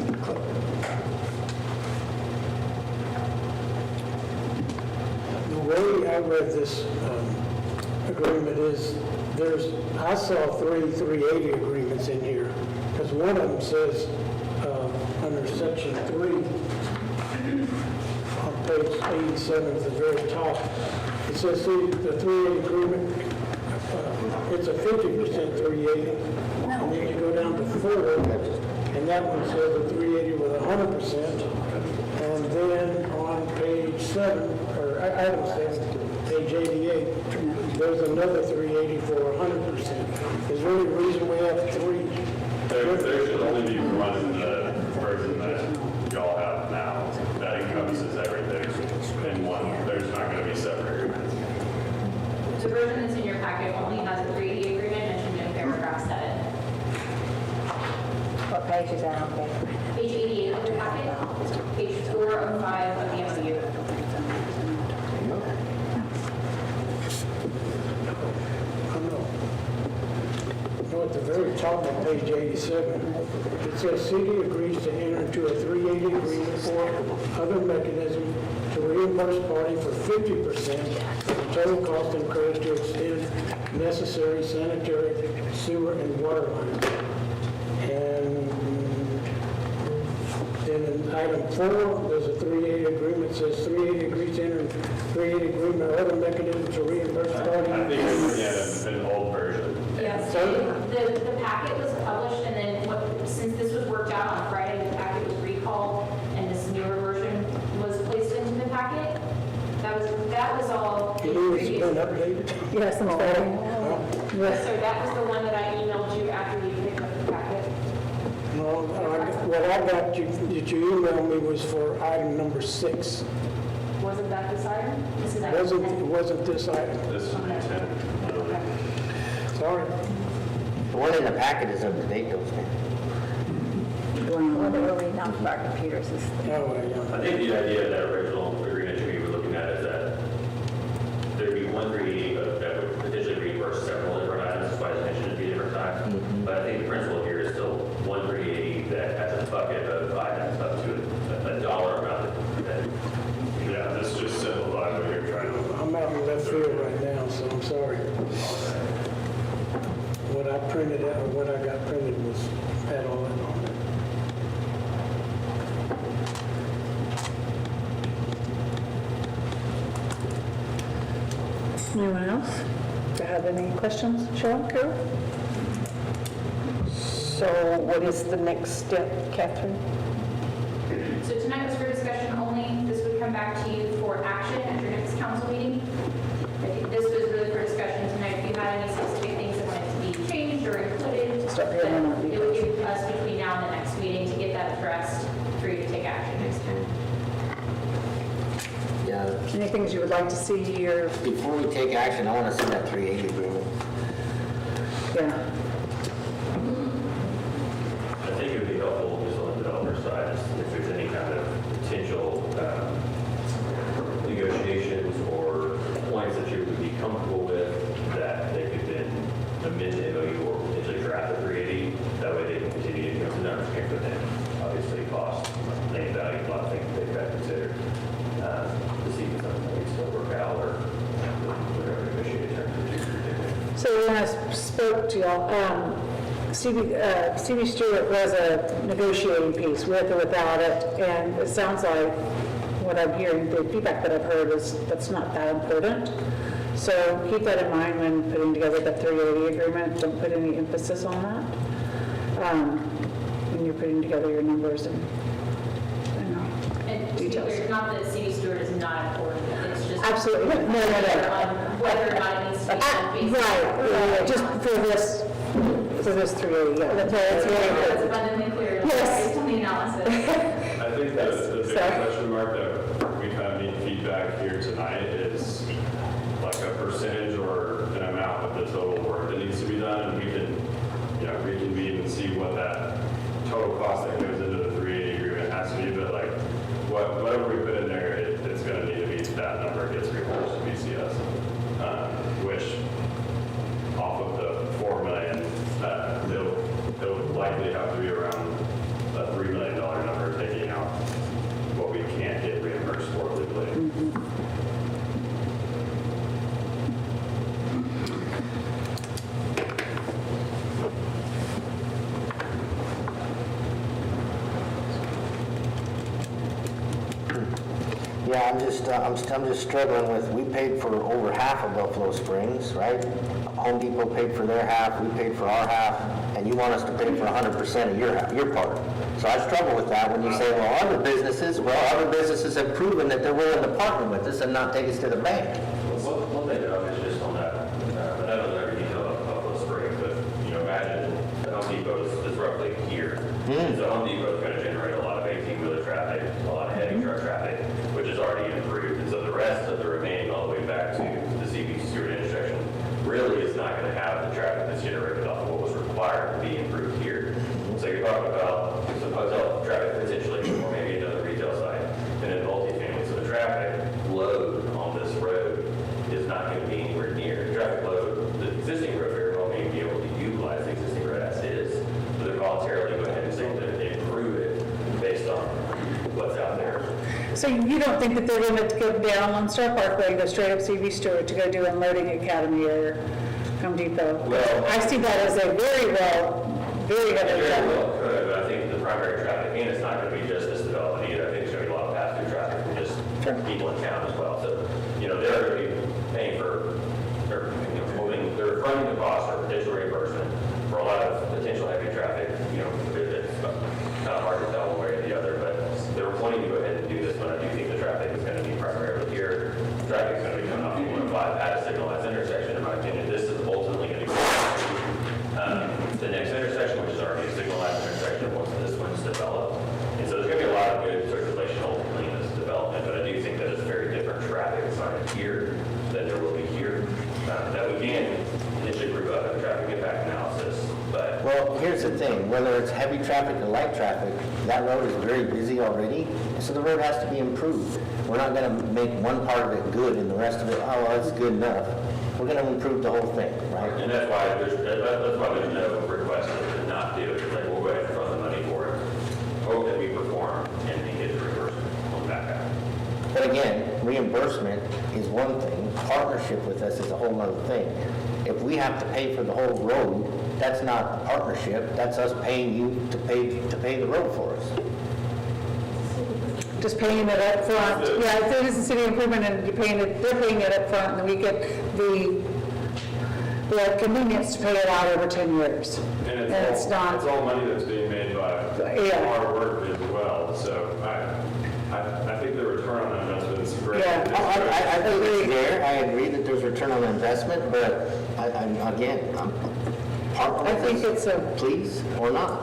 [SPEAKER 2] The way I read this agreement is, I saw three 380 agreements in here, because one of them says, under section 3, on page 87 at the very top, it says, see, the 380 agreement, it's a 50% 380, and then you go down to 4, and that one says a 380 with 100%, and then on page 7, or item 7, page 88, there's another 380 for 100%. Is there any reason we have 3?
[SPEAKER 10] There should only be one in the version that y'all have now that encompasses everything in one. There's not going to be separate agreements.
[SPEAKER 5] The version that's in your packet only has a 380 agreement mentioned in paragraph 7.
[SPEAKER 3] What page is that on, Kate?
[SPEAKER 5] Page 88 of your packet, page 405 of the MOU.
[SPEAKER 2] No, at the very top of page 87, it says city agrees to enter into a 380 agreement or other mechanism to reimburse party for 50% of the total cost incurred to extend necessary sanitary, sewer, and water lines. And then in item 4, there's a 380 agreement, says 380 agrees to enter 380 agreement or other mechanism to reimburse party.
[SPEAKER 10] I think we're looking at an old version.
[SPEAKER 5] Yes, the packet was published, and then since this was worked out on Friday, the packet was recalled, and this newer version was placed into the packet. That was all.
[SPEAKER 2] It was been updated.
[SPEAKER 1] Yes, I'm sorry.
[SPEAKER 5] So that was the one that I emailed you after you picked up the packet.
[SPEAKER 2] No, what I got that you emailed me was for item number 6.
[SPEAKER 5] Wasn't that this item? This is
[SPEAKER 2] It
[SPEAKER 5] item 10.
[SPEAKER 2] wasn't this item.
[SPEAKER 10] This is 10.
[SPEAKER 2] Sorry.
[SPEAKER 4] The one in the packet is up to date, though, isn't it?
[SPEAKER 3] Well, they're really not for our computers.
[SPEAKER 2] Oh, yeah.
[SPEAKER 9] I think the idea of that original agreement we were looking at is that
[SPEAKER 2] feel right now, so I'm sorry. What I printed out, or what I got printed was, had all that on it.
[SPEAKER 1] Anyone else? Do you have any questions? Cheryl, Carol?
[SPEAKER 8] So what is the next step, Catherine?
[SPEAKER 5] So tonight was for discussion only. This would come back to you for action at your next council meeting. This was really for discussion tonight. If you had any specific things that wanted to be changed or included,
[SPEAKER 1] Start hearing
[SPEAKER 5] then
[SPEAKER 1] on
[SPEAKER 5] it would give us between now and the next meeting to get that addressed for you to take action next time.
[SPEAKER 4] Yeah,
[SPEAKER 1] Any things you would like to see or,
[SPEAKER 4] before we take action, I want to see that 380 agreement.
[SPEAKER 1] yeah.
[SPEAKER 9] I think it would be helpful just on the developer side, if there's any kind of potential negotiations or points that you would be comfortable with, that they could then amend the MOU or potentially draft the 380. That way they can continue, to the numbers can for them. Obviously, cost, land value, a lot of things they've got to consider to see if something that can still work out or whatever negotiated terms are too.
[SPEAKER 1] So when I spoke to y'all, Stevie Stewart was a negotiating piece with or without it, and it sounds like what I'm hearing, the feedback that I've heard is that's not that important. So keep that in mind when putting together the 380 agreement. Don't put any emphasis on that when you're putting together your numbers and
[SPEAKER 5] And to be
[SPEAKER 1] details.
[SPEAKER 5] clear, not that CD Stewart is not important, it's just.
[SPEAKER 1] Absolutely. No.
[SPEAKER 5] On whether or not it needs to be done based on.
[SPEAKER 1] Right, just for this 380, yeah. That's very
[SPEAKER 5] It's
[SPEAKER 1] important.
[SPEAKER 5] abundantly clear,
[SPEAKER 1] Yes.
[SPEAKER 5] based on the analysis.
[SPEAKER 10] I think the big question mark that we kind of need feedback here tonight is like a percentage or an amount of the total work that needs to be done, and we can, reconvene and see what that total cost that goes into the 380 agreement has to be, but like, whatever we put in there, it's gonna need to be that number gets reimbursed to BCS, which off of the 4 million, it'll likely have to be around a $3 million number, taking out what we can't get reimbursed for legally.
[SPEAKER 4] Yeah, I'm just struggling with, we paid for over half of Buffalo Springs, right? Home Depot paid for their half, we paid for our half, and you want us to pay for 100% of your part. So I struggle with that when you say, well, other businesses have proven that they're willing to partner with us and not take us to the bank.
[SPEAKER 9] One thing that is just on that, I don't know every detail of Buffalo Springs, but, imagine the Home Depot is roughly here. So Home Depot is going to generate a lot of 18-wheeler traffic, a lot of heavy truck traffic, which is already improved. And so the rest of the remaining all the way back to the CB Stewart intersection really is not going to have the traffic that's generated off of what was required to be improved here. So you're talking about some hotel traffic potentially, or maybe another retail site, and then multifamily. So the traffic load on this road is not going to be anywhere near. The traffic load, the existing road very well may be able to utilize the existing road as is, but they're voluntarily going ahead and saying to improve it based on what's out there.
[SPEAKER 1] So you don't think that they're going to go down Lone Star Parkway and go straight up CV Stewart to go do Unloading Academy or Home Depot?
[SPEAKER 9] Well-
[SPEAKER 1] I see that as a very
[SPEAKER 9] Very
[SPEAKER 1] heavy traffic.
[SPEAKER 9] well could, but I think the primary traffic, and it's not going to be just this development either. I think there's going to be a lot of pass-through traffic from just people in town as well. So, they're going to be paying for, or, they're funding the cost or potential reimbursement for a lot of potential heavy traffic. It's kind of hard to tell one way or the other, but they're wanting to go ahead and do this, but I do think the traffic is going to be primarily here. Traffic is going to be coming off of 105 at a signalized intersection, in my opinion. This is ultimately going to go the next intersection, which is already a signalized intersection once this one's developed. And so there's going to be a lot of good circulation ultimately in this development, but I do think that it's very different traffic assigned here than there will be here. That we can potentially prove up in a traffic impact analysis, but
[SPEAKER 4] Well, here's the thing, whether it's heavy traffic or light traffic, that road is very busy already, so the road has to be improved. We're not going to make one part of it good and the rest of it, oh, well, it's good enough. We're going to improve the whole thing, right?
[SPEAKER 9] and that's why there's no request to not do it. Like, we'll go ahead and fund the money for it, hope that we perform and then get the reimbursement on the back half.
[SPEAKER 4] But again, reimbursement is one thing, partnership with us is a whole other thing. If we have to pay for the whole road, that's not a partnership, that's us paying you to pay the road for us.
[SPEAKER 1] Just paying it up front. Yeah, if it is a city improvement and they're paying it up front, then we get the convenience to pay it out over 10 years.
[SPEAKER 10] And
[SPEAKER 1] it's not.
[SPEAKER 10] it's all money that's being made by
[SPEAKER 1] Yeah.
[SPEAKER 10] hard work as well, so I think the return on investment is great.
[SPEAKER 1] Yeah.
[SPEAKER 4] I think it's there, I agree that there's return on investment, but I'm partner
[SPEAKER 1] I think
[SPEAKER 4] with
[SPEAKER 1] it's
[SPEAKER 4] this,
[SPEAKER 1] a,
[SPEAKER 4] please, or not.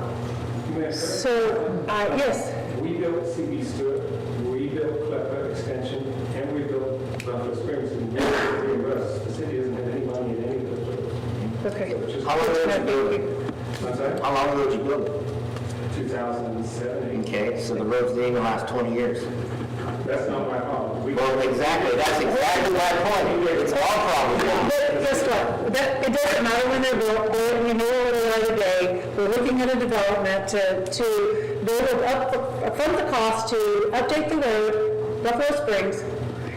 [SPEAKER 1] so, yes,
[SPEAKER 11] We built CB Stewart, we built Clever Extension, and we built Buffalo Springs, and we reimbursed. The city doesn't have any money in any of those roads.
[SPEAKER 1] okay.
[SPEAKER 11] Which is,
[SPEAKER 4] How long ago did you build it?
[SPEAKER 11] I'm sorry,
[SPEAKER 4] How long ago did you build it?
[SPEAKER 11] 2007.
[SPEAKER 4] Okay, so the roads didn't even last 20 years.
[SPEAKER 11] That's not my problem.
[SPEAKER 4] Well, exactly, that's exactly my point. It's our problem now.
[SPEAKER 1] But guess what? It doesn't matter when they're built, we know where they are today. We're looking at a development to build up from the cost to update the road, Buffalo Springs,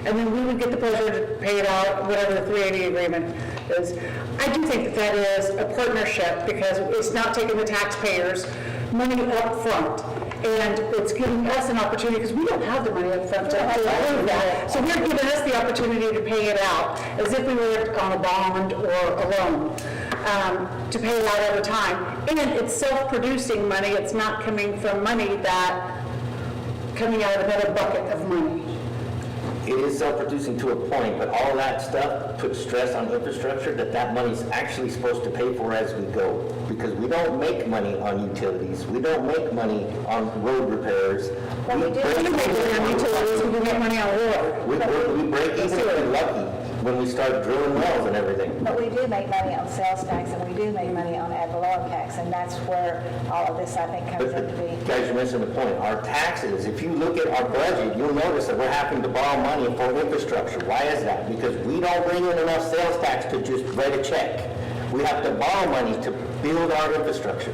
[SPEAKER 1] and then we would get the pleasure to pay it out, whatever the 380 agreement is. I do think that is a partnership because it's not taking the taxpayers' money up front. And it's giving us an opportunity, because we don't have the money up front to approve that. So they're giving us the opportunity to pay it out as if we were on a bond or a loan, to pay it out over time. And it's self-producing money. It's not coming from money coming out of another bucket of money.
[SPEAKER 4] It is self-producing to a point, but all that stuff puts stress on infrastructure that money's actually supposed to pay for as we go. Because we don't make money on utilities, we don't make money on road repairs.
[SPEAKER 1] We do make money on utilities, we make money on oil.
[SPEAKER 4] We break even if we're lucky when we start drilling wells and everything.
[SPEAKER 3] But we do make money on sales tax, and we do make money on ad valorem tax, and that's where all of this, I think, comes
[SPEAKER 4] But
[SPEAKER 3] into being.
[SPEAKER 4] guys, you're missing the point. Our taxes, if you look at our budget, you'll notice that we're having to borrow money for infrastructure. Why is that? Because we don't bring in enough sales tax to just write a check. We have to borrow money to build our infrastructure.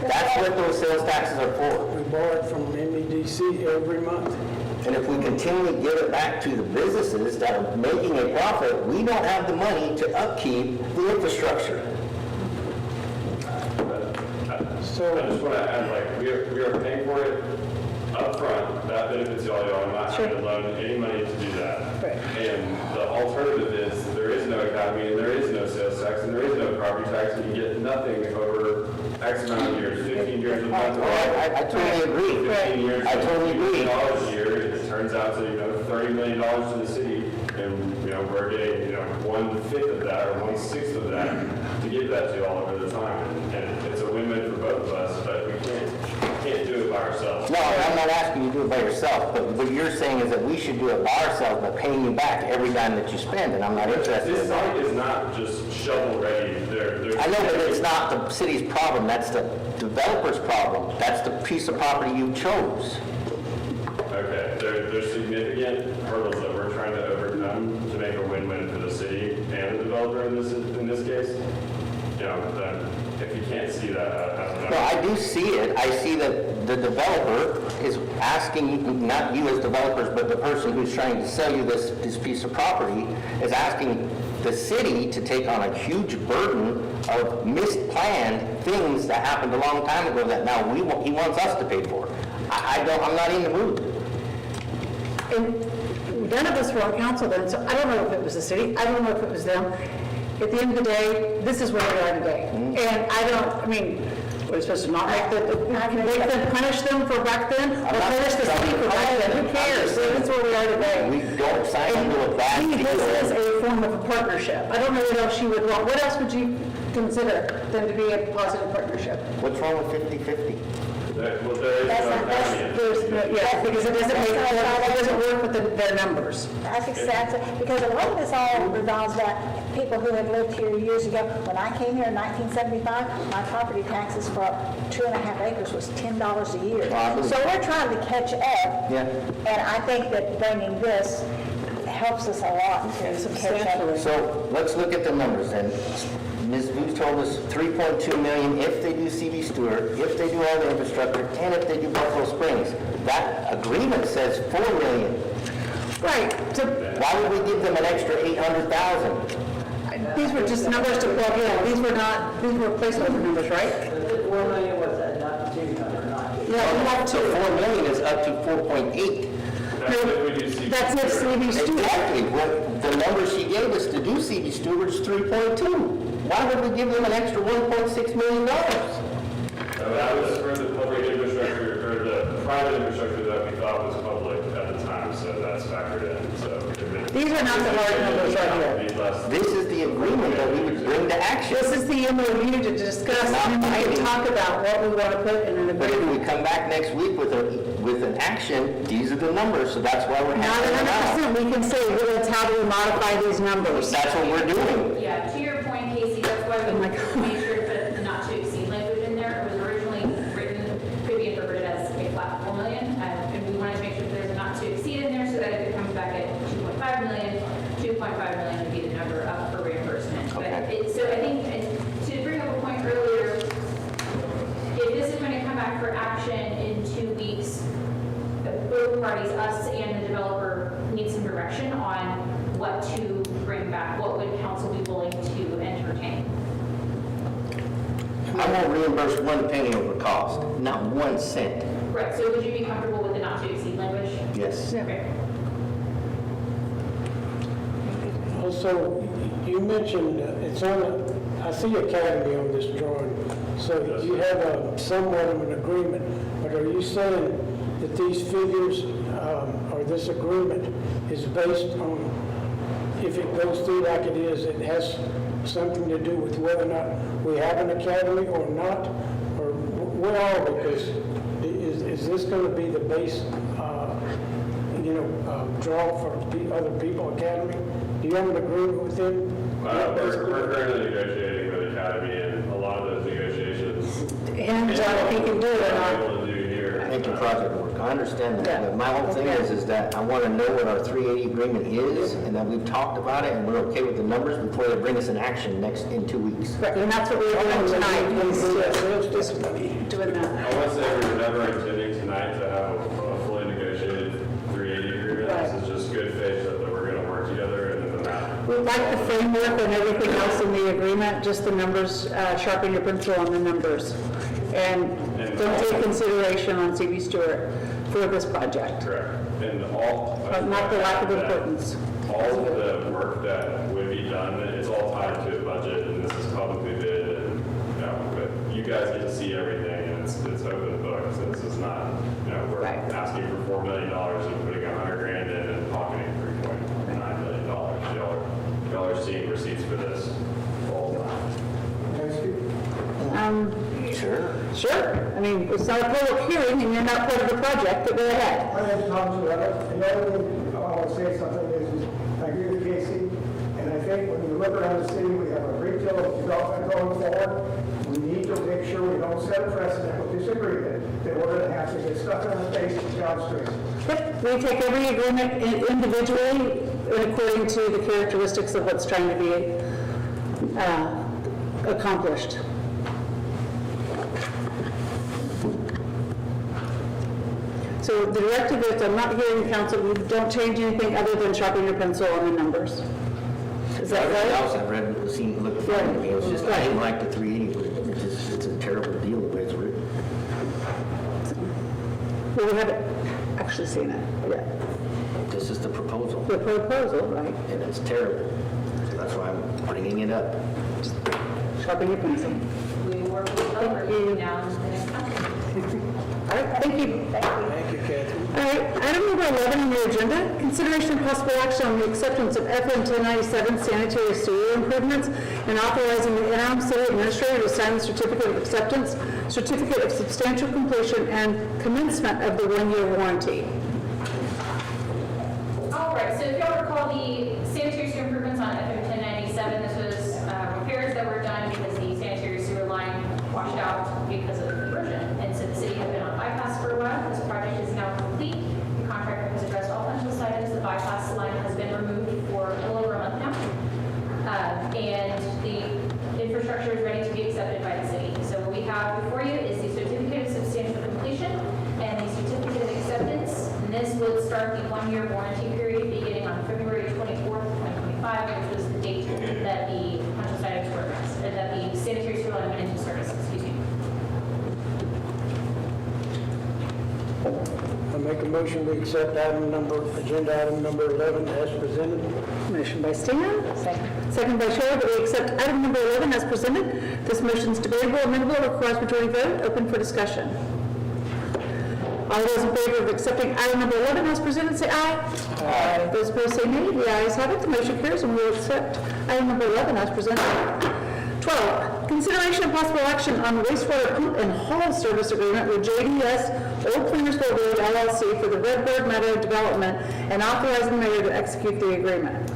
[SPEAKER 4] That's what those sales taxes are for.
[SPEAKER 2] We borrow it from MEDC every month.
[SPEAKER 4] And if we continually give it back to the businesses that are making a profit, we don't have the money to upkeep the infrastructure.
[SPEAKER 10] So I just want to add, like, we are paying for it up front. That benefits y'all. I'm not having to loan any money to do that.
[SPEAKER 1] Right.
[SPEAKER 10] And the alternative is there is no academy and there is no sales tax and there is no property tax and you get nothing over X amount of years, 15 years of money.
[SPEAKER 4] I totally agree.
[SPEAKER 10] 15 years.
[SPEAKER 4] I totally agree.
[SPEAKER 10] $1 a year, it turns out to, $30 million to the city, and, we're getting, 1/5 of that or 1/6 of that to give that to all over the time. And it's a win-win for both of us, but we can't do it by ourselves.
[SPEAKER 4] No, I'm not asking you to do it by yourself, but what you're saying is that we should do it by ourselves by paying you back every dime that you spend, and I'm not interested
[SPEAKER 10] This
[SPEAKER 4] in that.
[SPEAKER 10] site is not just shovel-ready.
[SPEAKER 4] I know that it's not the city's problem, that's the developer's problem. That's the piece of property you chose.
[SPEAKER 10] Okay, there's significant hurdles that we're trying to overcome to make a win-win for the city and the developer in this case. If you can't see that, I don't know.
[SPEAKER 4] No, I do see it. I see that the developer is asking, not you as developers, but the person who's trying to sell you this piece of property is asking the city to take on a huge burden of misplanned things that happened a long time ago that now he wants us to pay for. I'm not in the mood.
[SPEAKER 1] And none of us were on council then, so I don't know if it was the city, I don't know if it was them. At the end of the day, this is where we are today. And we're supposed to not make them punish them for back then, or punish the city for back then, who cares? That's where we are today.
[SPEAKER 4] We don't sign into a bad
[SPEAKER 1] To me, this is
[SPEAKER 4] deal.
[SPEAKER 1] a form of a partnership. I don't know what else you would want. What else would you consider than to be a positive partnership?
[SPEAKER 4] What's wrong with 50/50?
[SPEAKER 10] There is no academy.
[SPEAKER 1] Because it doesn't work with their numbers.
[SPEAKER 3] That's exactly, because a lot of this all revolves about people who have lived here years ago. When I came here in 1975, my property taxes for 2.5 acres was $10 a year. So we're trying to catch up.
[SPEAKER 4] Yeah.
[SPEAKER 3] And I think that bringing this helps us a lot to catch up.
[SPEAKER 4] So let's look at the numbers then. Ms. Booth told us 3.2 million if they do CB Stewart, if they do all the infrastructure, and if they do Buffalo Springs. That agreement says 4 million.
[SPEAKER 1] Right, so
[SPEAKER 4] Why would we give them an extra 800,000?
[SPEAKER 1] these were just numbers to plug in. These were placeholder numbers, right?
[SPEAKER 6] The 4 million was that, not the 2 number, not the.
[SPEAKER 1] Yeah, we have
[SPEAKER 4] So
[SPEAKER 1] two.
[SPEAKER 4] 4 million is up to 4.8.
[SPEAKER 10] That's if we do CB
[SPEAKER 1] That's if
[SPEAKER 10] Stewart.
[SPEAKER 1] CB Stewart.
[SPEAKER 4] Exactly, what the number she gave us to do CB Stewart is 3.2. Why would we give them an extra $1.6 million?
[SPEAKER 10] That was for the public infrastructure, or the private infrastructure that we thought was public at the time, so that's factored in, so.
[SPEAKER 1] These are not the hard numbers right here.
[SPEAKER 4] This is the agreement that we would bring to action.
[SPEAKER 1] This is the MOU to discuss, and then we can talk about what we want to put in an
[SPEAKER 4] But if
[SPEAKER 1] agreement.
[SPEAKER 4] we come back next week with an action, these are the numbers, so that's why we're
[SPEAKER 1] Not
[SPEAKER 4] having them out.
[SPEAKER 1] 100%, we can say, well, that's how do we modify these numbers.
[SPEAKER 4] That's what we're doing.
[SPEAKER 5] Yeah, to your point, Casey, that's why
[SPEAKER 1] Oh my
[SPEAKER 5] we
[SPEAKER 1] God.
[SPEAKER 5] made sure to put the not to exceed language in there. It was originally written, could be interpreted as a flat 4 million, and we wanted to make sure that there's a not to exceed in there so that if it comes back at 2.5 million, 2.5 million would be the number up for reimbursement. But
[SPEAKER 4] Okay.
[SPEAKER 5] so I think, to bring up a point earlier, if this is going to come back for action in 2 weeks, both parties, us and the developer, need some direction on what to bring back. What would council be willing to entertain?
[SPEAKER 4] I won't reimburse 1 penny over cost, not 1 cent.
[SPEAKER 5] Right, so would you be comfortable with the not to exceed language?
[SPEAKER 4] Yes.
[SPEAKER 5] Okay.
[SPEAKER 2] Also, you mentioned, it's on, I see Academy on this drawing, so you have somewhat of an agreement, but are you saying that these figures, or this agreement is based on, if it goes through like it is, it has something to do with whether or not we have an academy or not, or where are we? Because is this going to be the base, draw for other people, academy? Do you have an agreement with them?
[SPEAKER 10] We're currently negotiating with Academy, and a lot of those negotiations.
[SPEAKER 1] And if he can do it or not.
[SPEAKER 10] Able to do here.
[SPEAKER 4] Making project work, I understand that,
[SPEAKER 1] Yeah.
[SPEAKER 4] but my whole thing is that I want to know what our 380 agreement is, and that we've talked about it, and we're okay with the numbers before they bring us in action in 2 weeks.
[SPEAKER 1] Right, and that's what we're doing tonight, is just doing that.
[SPEAKER 10] I want to say we were never intending tonight to have a fully negotiated 380 agreement. This is just good faith that we're going to work together, and then the map.
[SPEAKER 1] We like the framework and everything else in the agreement, just the numbers, sharpen your pencil on the numbers. And don't take consideration on CB Stewart for this project,
[SPEAKER 10] Correct. And all.
[SPEAKER 1] but not the lack of importance.
[SPEAKER 10] All of the work that would be done, it's all tied to a budget, and this is publicly bid, and, but you guys get to see everything, and it's open book, so this is not, we're
[SPEAKER 1] Right.
[SPEAKER 10] asking for $4 million and putting $100,000 in and pocketing $3.9 million. Y'all are seeing receipts for this all the time.
[SPEAKER 4] Sure.
[SPEAKER 1] Sure, I mean, it's not a public hearing and you're not part of the project, but go ahead.
[SPEAKER 12] My name's Tom Zuleta. Another thing I want to say something is I agree with Casey, and I think when you look around the city, we have a great deal of development going forward. We need to make sure we don't set a precedent with this agreement that we're going to have to get stuck on the face downstream.
[SPEAKER 1] Yep, we take every agreement individually and according to the characteristics of what's trying to be accomplished. So the directive is, I'm not hearing council, you don't change anything other than sharpen your pencil on the numbers. Is that
[SPEAKER 4] Everything
[SPEAKER 1] right?
[SPEAKER 4] else I read, looked fine to me, it was just, I didn't like the 380 agreement, it's a terrible deal the way it's written.
[SPEAKER 1] Well, we haven't actually seen it yet.
[SPEAKER 4] This is the proposal,
[SPEAKER 1] The proposal, right?
[SPEAKER 4] and it's terrible, so that's why I'm bringing it up.
[SPEAKER 1] Sharpen your pencil.
[SPEAKER 5] We will work with the developer between now and the next council.
[SPEAKER 1] All right, thank you.
[SPEAKER 2] Thank you, Kathy.
[SPEAKER 1] All right, item number 11 on your agenda, consideration of possible action on the acceptance of FM 1097 sanitary sewer improvements and authorizing the interim city administrator to sign the certificate of acceptance, certificate of substantial completion, and commencement of the 1-year warranty.
[SPEAKER 5] All right, so if y'all recall the sanitary sewer improvements on FM 1097, this was repairs that were done because the sanitary sewer line washed out because of the conversion. And so the city had been on bypass for a while. This project is now complete. The contractor has addressed all financial items. The bypass line has been removed for a little over a month now. And the infrastructure is ready to be accepted by the city. So what we have before you is the certificate of substantial completion and the certificate of acceptance.
[SPEAKER 2] make a motion, we accept agenda item number 11 as presented.
[SPEAKER 1] Motion by Stan. Second by Cheryl, that we accept item number 11 as presented. This motion is debatable, amendable, requires majority vote. Open for discussion. All those in favor of accepting item number 11 as presented, say aye. Aye. Those opposed, say nay. The ayes have it. The motion carries, and we will accept item number 11 as presented. 12, consideration of possible action on wastewater pump and haul service agreement with JDS Old Cleanersville Road LLC for the Redbird Meadow development and authorizing the mayor to execute the agreement.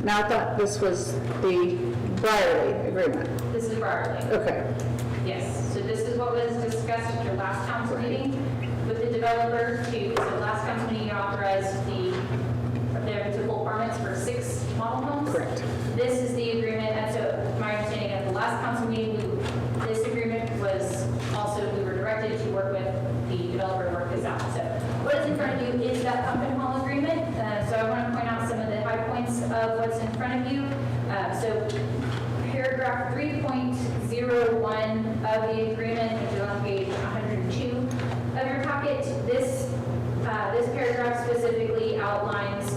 [SPEAKER 1] Now, I thought this was the Briarly agreement.
[SPEAKER 5] This is Briarly.
[SPEAKER 1] Okay.
[SPEAKER 5] Yes, so this is what was discussed at your last council meeting with the developer so last council meeting you authorized their to pull permits for 6 model homes.
[SPEAKER 1] Correct.
[SPEAKER 5] This is the agreement, and so my understanding at the last council meeting, this agreement was also, we were directed to work with the developer to work this out. So what is in front of you is that pump and haul agreement. So I want to point out some of the high points of what's in front of you. So paragraph 3.01 of the agreement, which is on page 102 of your packet, this paragraph specifically outlines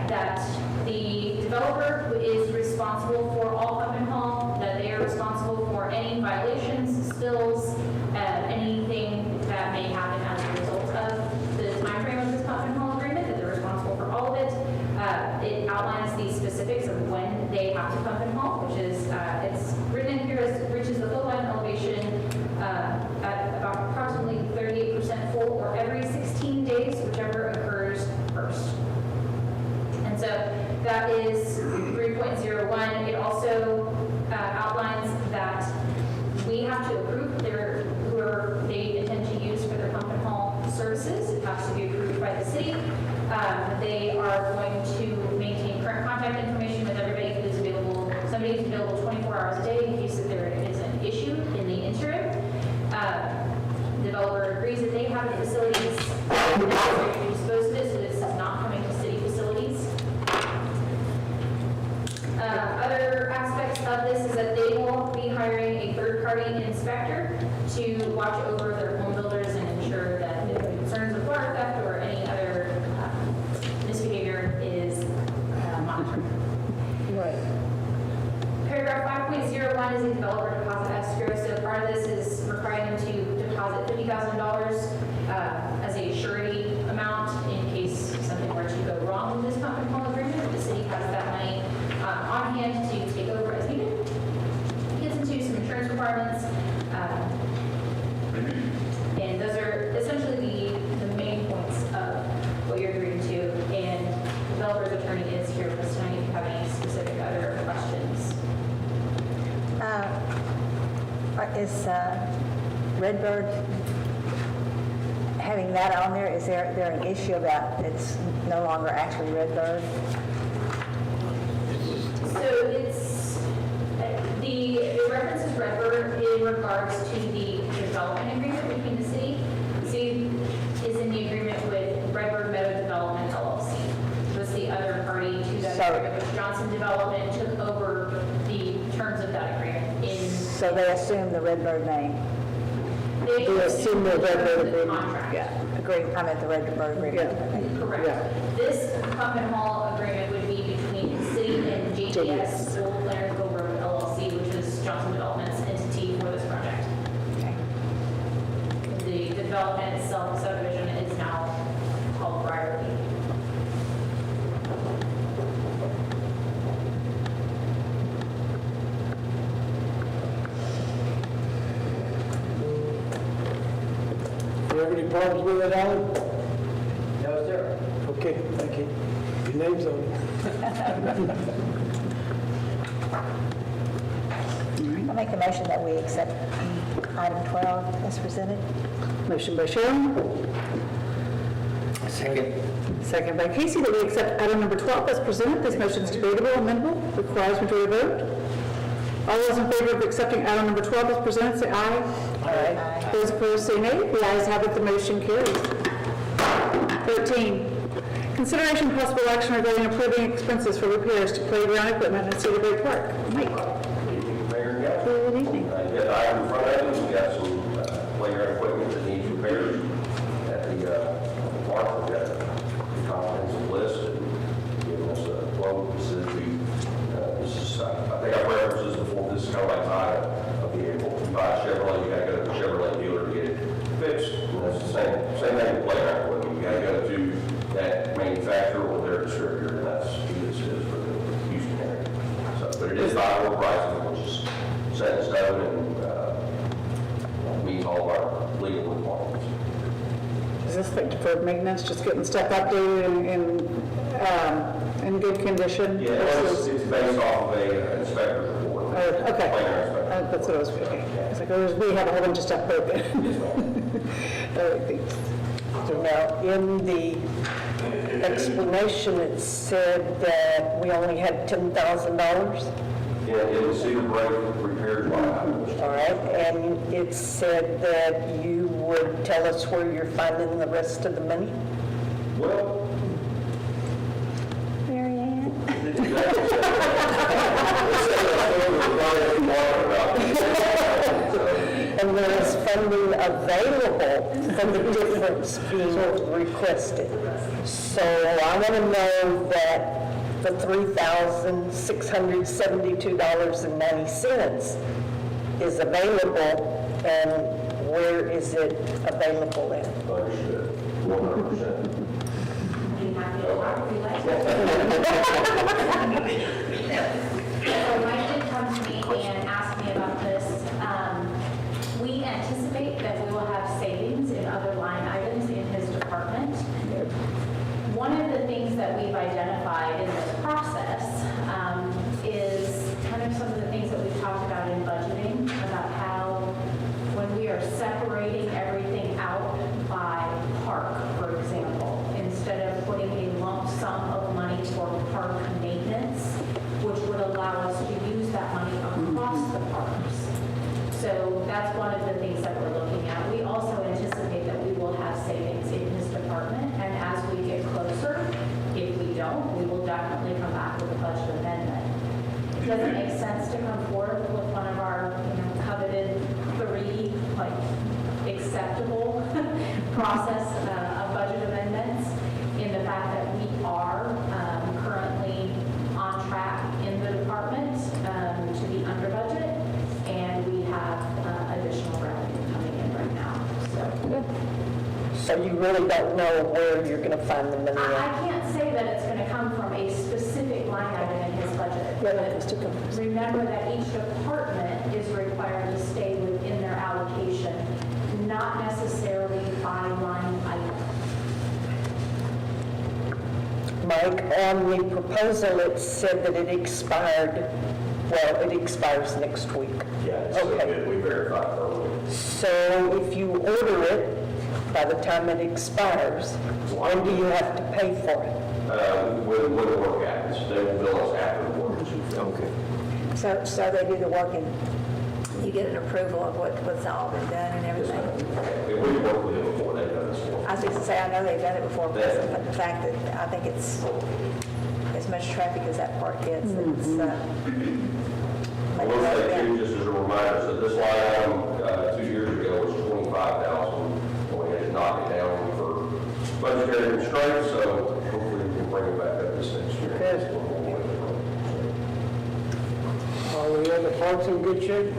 [SPEAKER 5] that the developer is responsible for all pump and haul, that they are responsible for any violations, spills, anything that may happen as a result of the timeframe of this pump and haul agreement, that they're responsible for all of it. It outlines the specifics of when they have to pump and haul, which is, it's written in here as reaches the flow line elevation at about approximately 38% full or every 16 days, whichever occurs first. And so that is 3.01. It also outlines that we have to approve whoever they intend to use for their pump and haul services. It has to be approved by the city. They are going to maintain current contact information with everybody who is available. Somebody who's available 24 hours a day in case that there is an issue in the interim. Developer agrees that they have the facilities necessary to dispose of it, so this is not coming to city facilities. Other aspects of this is that they will be hiring a third-party inspector to watch over their home builders and ensure that if concerns of water theft or any other misbehavior is monitored.
[SPEAKER 1] Right.
[SPEAKER 5] Paragraph 5.01 is a developer deposit escrow. So part of this is requiring them to deposit $50,000 as a surety amount in case something were to go wrong with this pump and haul agreement. The city has that money on hand to take over as needed. It gets into some insurance requirements. And those are essentially the main points of what you're agreeing to. And the developer's attorney is here with us tonight if you have any specific other questions.
[SPEAKER 3] Is Redbird having that on there? Is there an issue about it's no longer actually Redbird?
[SPEAKER 5] So it's, the reference is Redbird in regards to the development agreement between the city. The city is in the agreement with Redbird Meadow Development LLC. Was the other party to that agreement, which Johnson Development took over the terms of that agreement.
[SPEAKER 3] So they assume the Redbird name?
[SPEAKER 5] They
[SPEAKER 1] assume the Redbird agreement.
[SPEAKER 5] contract.
[SPEAKER 3] Yeah, agree. I meant the Redbird agreement.
[SPEAKER 1] Yeah.
[SPEAKER 5] Correct. This pump and haul agreement would be between the city and JDS Old Cleanersville Road LLC, which is Johnson Development's entity for this project.
[SPEAKER 3] Okay.
[SPEAKER 5] The development itself, the subdivision, is now called Briarly.
[SPEAKER 2] Do you have any problems with it, Alan?
[SPEAKER 6] No, sir.
[SPEAKER 2] Okay, thank you. Your name's on it.
[SPEAKER 3] I'll make a motion that we accept item 12 as presented.
[SPEAKER 1] Motion by Cheryl.
[SPEAKER 4] Second.
[SPEAKER 1] Second by Casey, that we accept item number 12 as presented. This motion is debatable, amendable, requires majority vote. All those in favor of accepting item number 12 as presented, say aye.
[SPEAKER 3] Aye.
[SPEAKER 1] Those opposed, say nay. The ayes have it, the motion carries. 13, consideration of possible action regarding approving expenses for repairs to playground equipment at Cedar Bay Park. Mike.
[SPEAKER 13] Mayor and Council.
[SPEAKER 1] Good evening.
[SPEAKER 13] That item in front of you, we got some playground equipment that needs repairs at the distributor, and that's who this is for the Houston area. So, but it is viable pricing, which is set in stone and meets all of our legal requirements.
[SPEAKER 1] Is this like deferred maintenance, just getting stuff updated in good condition?
[SPEAKER 13] Yeah, it's based off of a inspector's report.
[SPEAKER 1] Oh, okay.
[SPEAKER 13] Planner inspector.
[SPEAKER 1] That's what I was, okay. It's like, we have a whole bunch of stuff broken.
[SPEAKER 13] Yes, ma'am.
[SPEAKER 1] All right, thanks.
[SPEAKER 8] Now, in the explanation, it said that we only had $10,000.
[SPEAKER 13] Yeah, it was cedar break repairs line items.
[SPEAKER 8] All right, and it said that you would tell us where you're finding the rest of the money?
[SPEAKER 13] Well,
[SPEAKER 3] Mary Ann?
[SPEAKER 8] And there is funding available for the difference being requested. So I want to know that the $3,672.90 is available, and where is it available in?
[SPEAKER 13] Understood, 100%.
[SPEAKER 5] So Mike did come to me and ask me about this. We anticipate that we will have savings in other line items in his department. One of the things that we've identified in this process is kind of some of the things that we've talked about in budgeting, about how when we are separating everything out by park, for example, instead of putting a lump sum of money for park maintenance, which would allow us to use that money across the parks. So that's one of the things that we're looking at. We also anticipate that we will have savings in his department, and as we get closer, if we don't, we will definitely come back with a budget amendment. It doesn't make sense to come forward with one of our, coveted three, acceptable process of budget amendments, in the fact that we are currently on track in the department to be under budget, and we have additional revenue coming in right now.
[SPEAKER 8] So you really don't know where you're going to find the money
[SPEAKER 5] I
[SPEAKER 8] at?
[SPEAKER 5] can't say that it's going to come from a specific line item in his budget. But remember that each department is required to stay within their allocation, not necessarily by line item.
[SPEAKER 8] Mike, on the proposal, it said that it expired, well, it expires next week.
[SPEAKER 13] Yeah, it's still
[SPEAKER 8] Okay.
[SPEAKER 13] good, we verified earlier.
[SPEAKER 8] So if you order it, by the time it expires, when do you have to pay for it?
[SPEAKER 13] When the work happens, they will bill us after the work is fulfilled.
[SPEAKER 4] Okay.
[SPEAKER 3] So they do the work and you get an approval of what's all been done and
[SPEAKER 13] Yes,
[SPEAKER 3] everything?
[SPEAKER 13] ma'am. And we worked with them before they've done this for us.
[SPEAKER 3] I was just to say, I know they've done it before, but the fact that I think it's as much traffic as that park gets, it's,
[SPEAKER 13] I will say too, just as a reminder, so this line item 2 years ago was 25,000. We had to knock it down for budgetary constraints, so hopefully we can bring it back up this next year.
[SPEAKER 8] Good.
[SPEAKER 2] Are the other parks in good shape?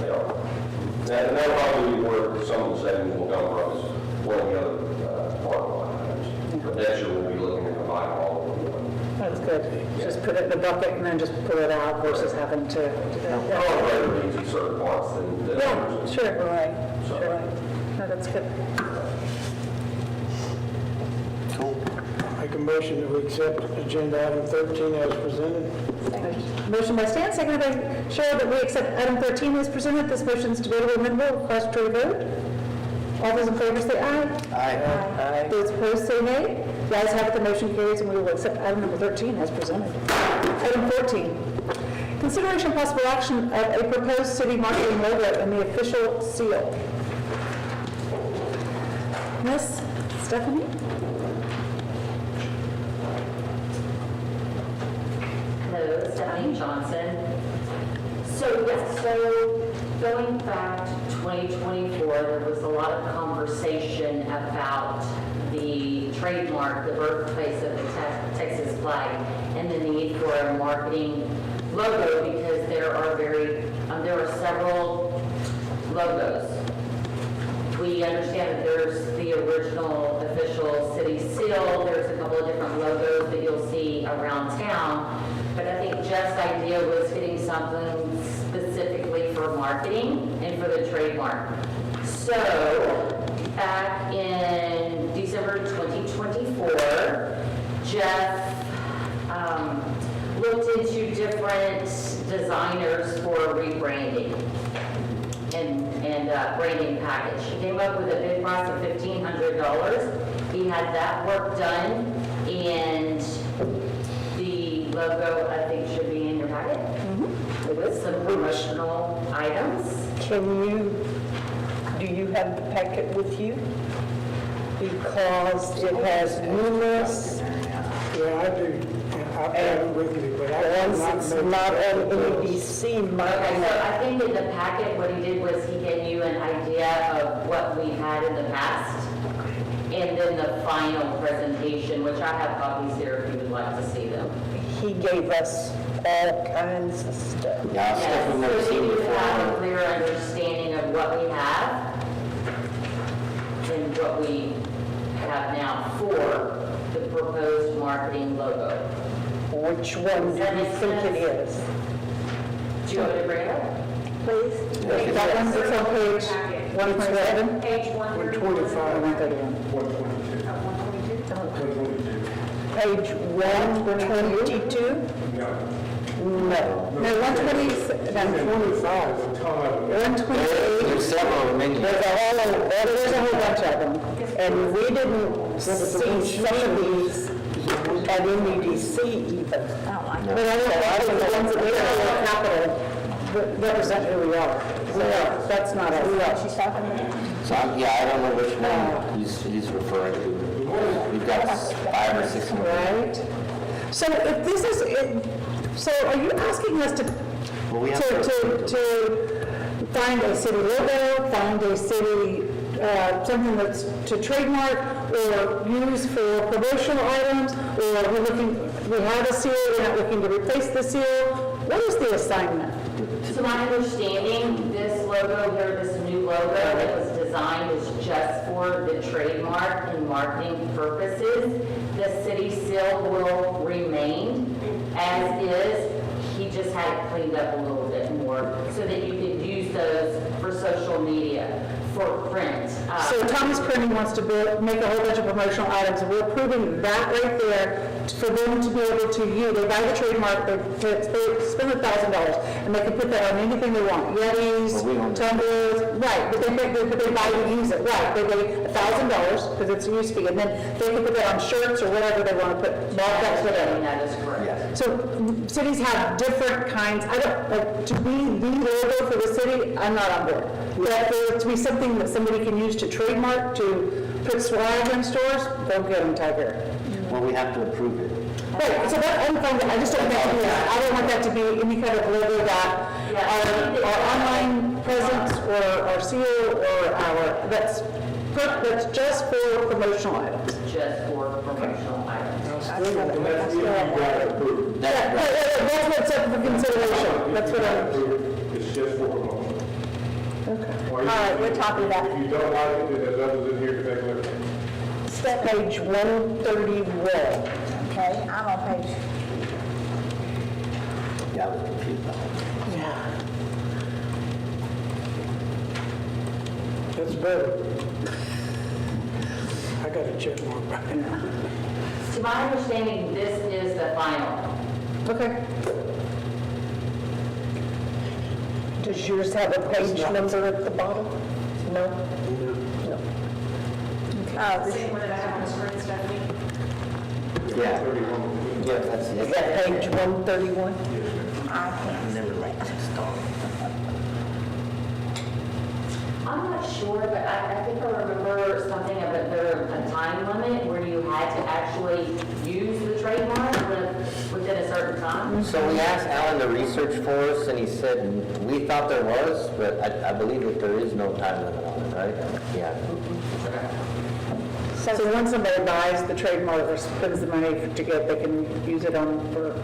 [SPEAKER 13] They are. And that'll probably be where some of the savings will come from, is one of the other park line items. But next year we'll be looking at combining all of them.
[SPEAKER 1] That's good. Just put it in the bucket and then just pull it out versus having to.
[SPEAKER 13] All greater needs in certain parts than
[SPEAKER 1] Yeah,
[SPEAKER 13] others.
[SPEAKER 1] sure.
[SPEAKER 8] Right,
[SPEAKER 13] So-
[SPEAKER 8] sure.
[SPEAKER 1] No, that's good.
[SPEAKER 2] Make a motion that we accept agenda item 13 as presented.
[SPEAKER 1] Motion by Stan, seconded by Cheryl, that we accept item 13 as presented. This motion is debatable, amendable, request to vote. All those in favor say aye.
[SPEAKER 8] Aye.
[SPEAKER 1] Those opposed say nay. The ayes have it, the motion carries, and we will accept item number 13 as presented. Item 14, consideration and possible action of a proposed city marketing logo and the official seal. Miss Stephanie?
[SPEAKER 14] Hello, Stephanie Johnson. So going back to 2024, there was a lot of conversation about the trademark, the birthplace of the Texas flag, and the need for a marketing logo, because there are several logos. We understand that there's the original official city seal, there's a couple of different logos around town. But I think Jeff's idea was getting something specifically for marketing and for the trademark. So back in December 2024, Jeff looked into different designers for rebranding and branding package. He came up with a bid price of $1,500. He had that work done, and the logo, I think, should be in your packet with some promotional items.
[SPEAKER 8] Do you have the packet with you? Because it has numerous,
[SPEAKER 2] Yeah, I do. I have it with me, but I
[SPEAKER 8] once it's not on NEDC,
[SPEAKER 14] Okay,
[SPEAKER 8] mine.
[SPEAKER 14] so I think in the packet, what he did was he gave you an idea of what we had in the past, and then the final presentation, which I have copies here if you would like to see them.
[SPEAKER 8] He gave us all kinds of stuff.
[SPEAKER 4] Yeah, stuff we've never
[SPEAKER 14] Yes, so
[SPEAKER 4] seen
[SPEAKER 14] you would have a
[SPEAKER 4] before.
[SPEAKER 14] clear understanding of what we have and what we have now for the proposed marketing logo.
[SPEAKER 8] Which one do you think it is?
[SPEAKER 14] Do you want me to bring it up?
[SPEAKER 3] Please?
[SPEAKER 1] That one, it's on page 127?
[SPEAKER 7] Page 131.
[SPEAKER 2] 125.
[SPEAKER 1] 131.
[SPEAKER 7] 122.
[SPEAKER 8] Page 122?
[SPEAKER 11] No.
[SPEAKER 8] No.
[SPEAKER 1] No, 120, then
[SPEAKER 2] 25.
[SPEAKER 1] 128.
[SPEAKER 4] There's several of them in here.
[SPEAKER 8] There's a whole bunch of them. And we didn't see some of these at NEDC even.
[SPEAKER 1] But I don't know, the ones that we have capital represent who we are. No, that's not us.
[SPEAKER 3] She's talking about.
[SPEAKER 4] So, yeah, I don't know which one he's referring to. We've got 5 or 6 more.
[SPEAKER 1] Right? So if this is, so are you asking us to
[SPEAKER 4] Well, we have to,
[SPEAKER 1] to find a city logo, find a city, something that's to trademark or use for promotional items, or we have a seal, we're not looking to replace the seal? What is the assignment?
[SPEAKER 14] To my understanding, this logo here, this new logo that was designed is just for the trademark and marketing purposes. The city seal will remain as is. He just had it cleaned up a little bit more so that you could use those for social media, for print.
[SPEAKER 1] So Thomas Printing wants to make a whole bunch of promotional items, and we're approving that right there for them to be able to use. They buy the trademark, they spend $1,000, and they can put that on anything they want, Yetis,
[SPEAKER 4] Well, we own it.
[SPEAKER 1] tumblers, right, but they buy to use it, right. They pay $1,000, because it's a use fee, and then they can put that on shirts or whatever they want to put, markups, whatever.
[SPEAKER 14] That is correct.
[SPEAKER 4] yes.
[SPEAKER 1] So cities have different kinds, I don't, like, to be the logo for the city, I'm not on board. But for it to be something that somebody can use to trademark, to put swag in stores, don't get them, Tiger.
[SPEAKER 4] Well, we have to approve it.
[SPEAKER 1] Right, so that, I'm fine, I just don't want that to be, I don't want that to be any kind of logo that our online presence or our seal or our, that's just for promotional items.
[SPEAKER 14] Just for promotional items.
[SPEAKER 11] And that's the, you gotta approve.
[SPEAKER 1] That's what's up for consideration, that's what I'm.
[SPEAKER 11] It's just for promotion.
[SPEAKER 1] Okay.
[SPEAKER 11] All
[SPEAKER 3] right, we're talking about-
[SPEAKER 11] If you don't like it, then there's others in here to take a look at.
[SPEAKER 3] Step,
[SPEAKER 8] Page 131.
[SPEAKER 3] okay, I'm on page,
[SPEAKER 4] Yeah, I was confused about it.
[SPEAKER 2] That's better. I got a check mark right now.
[SPEAKER 14] To my understanding, this is the final.
[SPEAKER 1] Okay.
[SPEAKER 8] Does yours have a page number at the bottom? No? No.
[SPEAKER 7] Same one that I have on the screen, Stephanie.
[SPEAKER 4] Yeah. Yeah, that's
[SPEAKER 8] Is
[SPEAKER 4] it.
[SPEAKER 8] that page 131?
[SPEAKER 3] I can't
[SPEAKER 4] Never liked this dog.
[SPEAKER 14] I'm not sure, but I think I remember something of a time limit where you had to actually use the trademark within a certain time.
[SPEAKER 4] So we asked Alan to research for us, and he said, we thought there was, but I believe that there is no time limit on it, right? Yeah.
[SPEAKER 1] So once somebody buys the trademark or spends the money to get, they can use it on for,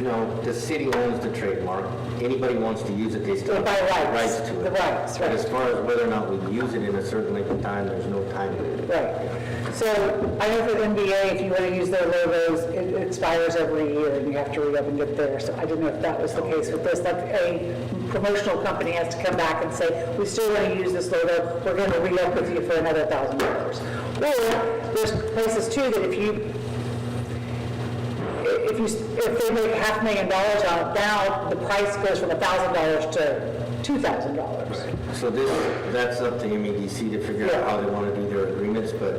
[SPEAKER 4] No, the city owns the trademark. Anybody wants to use it, they still
[SPEAKER 1] They buy
[SPEAKER 4] have
[SPEAKER 1] rights.
[SPEAKER 4] rights to it.
[SPEAKER 1] The rights,
[SPEAKER 4] But
[SPEAKER 1] right.
[SPEAKER 4] as far as whether or not we use it in a certain length of time, there's no time limit.
[SPEAKER 1] right. So I know for the NBA, if you want to use their logos, it expires every year and you have to re-up and get there. So I didn't know if that was the case with this, like a promotional company has to come back and say, we still want to use this logo, we're going to re-up with you for another $1,000. Or there's places too that if they make $500,000 on it, now the price goes from $1,000 to $2,000.
[SPEAKER 4] So that's up to MEDC to figure out how they want to do their agreements, but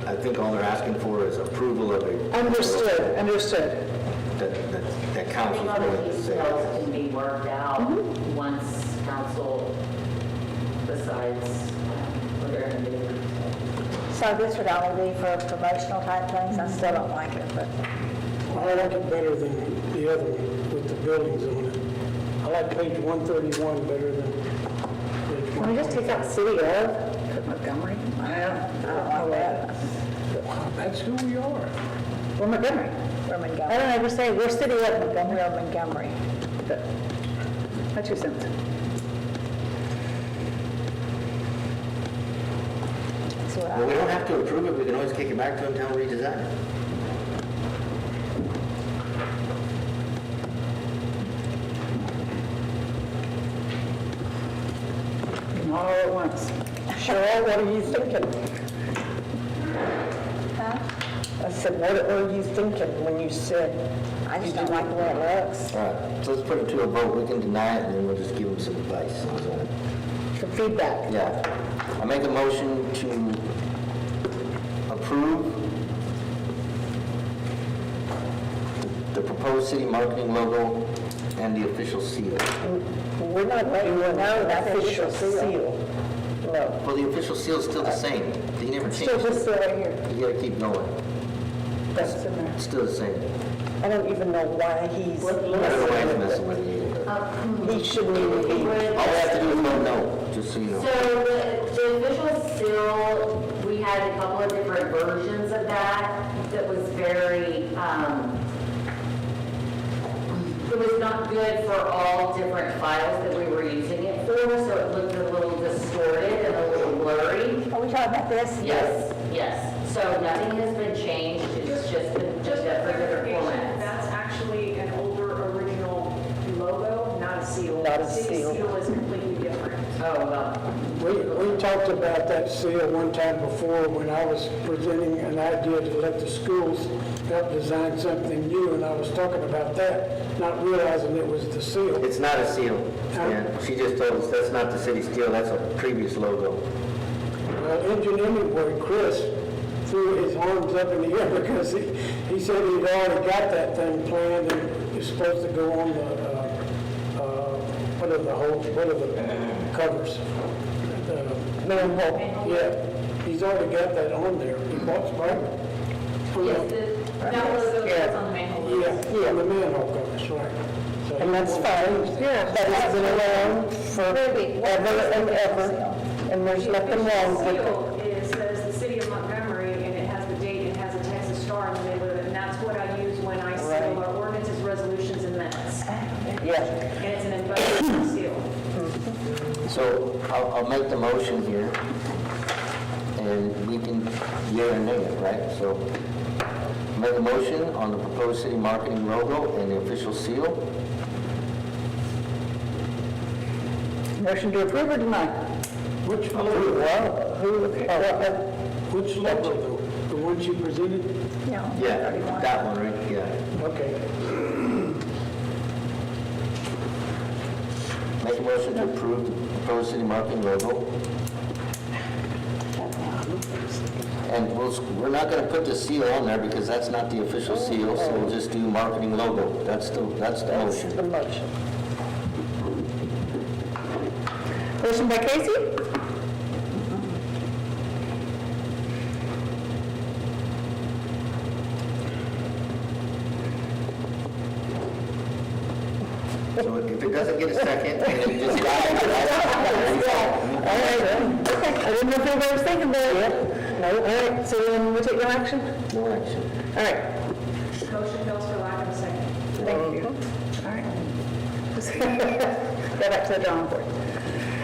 [SPEAKER 4] I think all they're asking for is approval of a.
[SPEAKER 1] Understood.
[SPEAKER 4] That
[SPEAKER 14] I
[SPEAKER 4] council's
[SPEAKER 14] think all the
[SPEAKER 4] going to say.
[SPEAKER 14] details can be worked out once council decides what they're going to do.
[SPEAKER 3] So this would only be for promotional type things, I still don't like it, but.
[SPEAKER 2] I like it better than the other one with the buildings on it. I like page 131 better than page
[SPEAKER 1] Can we just take out city of, put Montgomery? I don't know that.
[SPEAKER 2] That's who we are.
[SPEAKER 1] We're Montgomery.
[SPEAKER 3] We're
[SPEAKER 1] I
[SPEAKER 3] Montgomery.
[SPEAKER 1] don't ever say, we're city of Montgomery.
[SPEAKER 3] We're Montgomery.
[SPEAKER 1] My 2 cents.
[SPEAKER 3] So
[SPEAKER 4] Well, we don't have to approve it, we can always kick it back to them and tell them to redesign it.
[SPEAKER 1] Not all at once.
[SPEAKER 8] Cheryl, what are you thinking? I said, what are you thinking when you said?
[SPEAKER 3] I just don't like the way it looks.
[SPEAKER 4] All right, so let's put it to a vote, we can deny it, and then we'll just give them some advice.
[SPEAKER 1] Some feedback.
[SPEAKER 4] Yeah, I make a motion to approve the proposed city marketing logo and the official seal.
[SPEAKER 8] We're not doing an official seal. No.
[SPEAKER 4] Well, the official seal is still the same, they never changed
[SPEAKER 8] Still just
[SPEAKER 4] it.
[SPEAKER 8] right here.
[SPEAKER 4] You gotta keep going,
[SPEAKER 8] That's in there.
[SPEAKER 4] it's still the same.
[SPEAKER 8] I don't even know why he's
[SPEAKER 4] I don't know why he's messing
[SPEAKER 8] messing with
[SPEAKER 4] with you.
[SPEAKER 8] it. He shouldn't even be.
[SPEAKER 4] All we have to do is vote no, just so you know.
[SPEAKER 14] So the official seal, we had a couple of different versions of that was very, it was not good for all different files that we were using it for, so it looked a little distorted and a little blurry.
[SPEAKER 3] Are we talking about this?
[SPEAKER 14] Yes, yes. So nothing has been changed, it's just been
[SPEAKER 7] Just
[SPEAKER 14] just
[SPEAKER 7] for
[SPEAKER 14] for different
[SPEAKER 7] clarification,
[SPEAKER 14] formats.
[SPEAKER 7] that's actually an older original logo, not a seal.
[SPEAKER 8] Not a
[SPEAKER 7] City
[SPEAKER 8] seal.
[SPEAKER 7] seal is completely different.
[SPEAKER 14] Oh, well,
[SPEAKER 2] We talked about that seal one time before when I was presenting an idea to let the schools help design something new, and I was talking about that, not realizing it was the seal.
[SPEAKER 4] It's not a seal, yeah, she just told us that's not the city seal, that's a previous logo.
[SPEAKER 2] Well, engineering boy Chris threw his arms up in the air because he said he'd already got that thing planned and it's supposed to go on the, what are the covers?
[SPEAKER 8] Manhole.
[SPEAKER 2] Yeah, he's already got that on there. He bought, right?
[SPEAKER 5] Yes, that logo is on the manhole.
[SPEAKER 2] Yeah, on the manhole covers, right. So
[SPEAKER 8] And that's fine. Yeah. That has been around forever and ever. And there's nothing wrong with it.
[SPEAKER 7] Seal says the city of Montgomery, and it has the date, it has a Texas star in the middle of it, and that's what I use when I
[SPEAKER 8] Right.
[SPEAKER 7] seal our ordinances, resolutions, and minutes.
[SPEAKER 8] Yeah.
[SPEAKER 7] And it's an embossed seal.
[SPEAKER 4] So I'll make the motion here, and we can yea or nay it, right? So make a motion on the proposed city marketing logo and the official seal.
[SPEAKER 1] Motion to approve or deny?
[SPEAKER 2] which logo?
[SPEAKER 8] Well,
[SPEAKER 2] Which logo though? The ones you presented?
[SPEAKER 3] No.
[SPEAKER 4] Yeah, that one, right, yeah.
[SPEAKER 2] Okay.
[SPEAKER 4] Make a motion to approve the proposed city marketing logo. And we're not going to put the seal on there because that's not the official seal, so we'll just do marketing logo. That's the motion.
[SPEAKER 8] the motion.
[SPEAKER 1] Motion by Casey?
[SPEAKER 4] So if it doesn't get a second, then it just dies.
[SPEAKER 1] All right, okay. I didn't know if anybody was thinking about it. No, all right, so then we take no action?
[SPEAKER 4] No action.
[SPEAKER 1] All right,
[SPEAKER 7] Motion fails for lack of a second.
[SPEAKER 1] thank you. All right. Go back to the drawing board.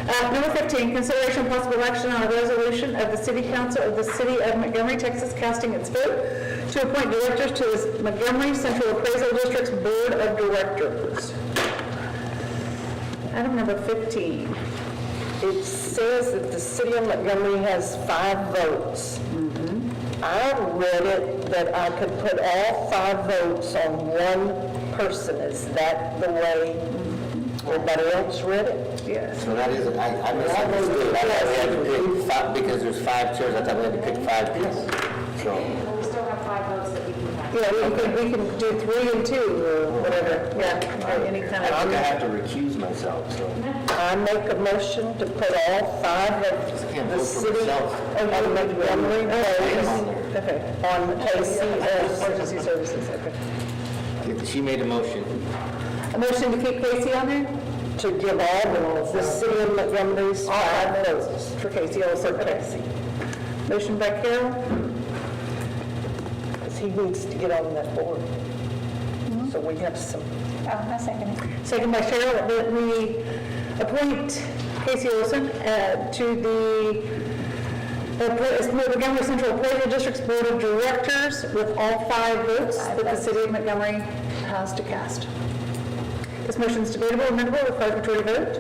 [SPEAKER 1] Number 15, consideration of possible action on a resolution of the City Council of the City of Montgomery, Texas, casting its vote to appoint directors to the Montgomery Central Appraisal District's Board of Directors. Item number 15.
[SPEAKER 8] It says that the city of Montgomery has 5 votes. I read it that I could put all 5 votes on one person. Is that the way everybody else read it?
[SPEAKER 1] Yes.
[SPEAKER 4] So that is, I misunderstood. I thought we had to pick 5, because there's 5 chairs, I thought we had to pick 5 people. So,
[SPEAKER 7] We still have 5 votes that we can have.
[SPEAKER 1] Yeah, we can do 3 and 2 or whatever, yeah, or any kind
[SPEAKER 4] I think I
[SPEAKER 1] of.
[SPEAKER 4] have to recuse myself, so.
[SPEAKER 8] I make a motion to put all 5 of
[SPEAKER 4] Can't
[SPEAKER 8] the
[SPEAKER 4] vote for
[SPEAKER 8] city
[SPEAKER 4] myself.
[SPEAKER 8] of Montgomery votes
[SPEAKER 1] Okay.
[SPEAKER 8] on KCS.
[SPEAKER 1] Emergency services, okay.
[SPEAKER 4] She made a motion.
[SPEAKER 1] A motion to keep Casey on there?
[SPEAKER 8] To give all the city of Montgomery's 5 votes.
[SPEAKER 1] For Casey also,
[SPEAKER 8] For
[SPEAKER 1] okay.
[SPEAKER 8] Casey.
[SPEAKER 1] Motion by Carol,
[SPEAKER 8] Because he needs to get on that board. So we have some.
[SPEAKER 3] Oh, I second it.
[SPEAKER 1] second by Cheryl, that we appoint Casey Olson to the Montgomery Central Appraisal District's Board of Directors with all 5 votes that the city of Montgomery has to cast. This motion is debatable, amendable, requires majority vote.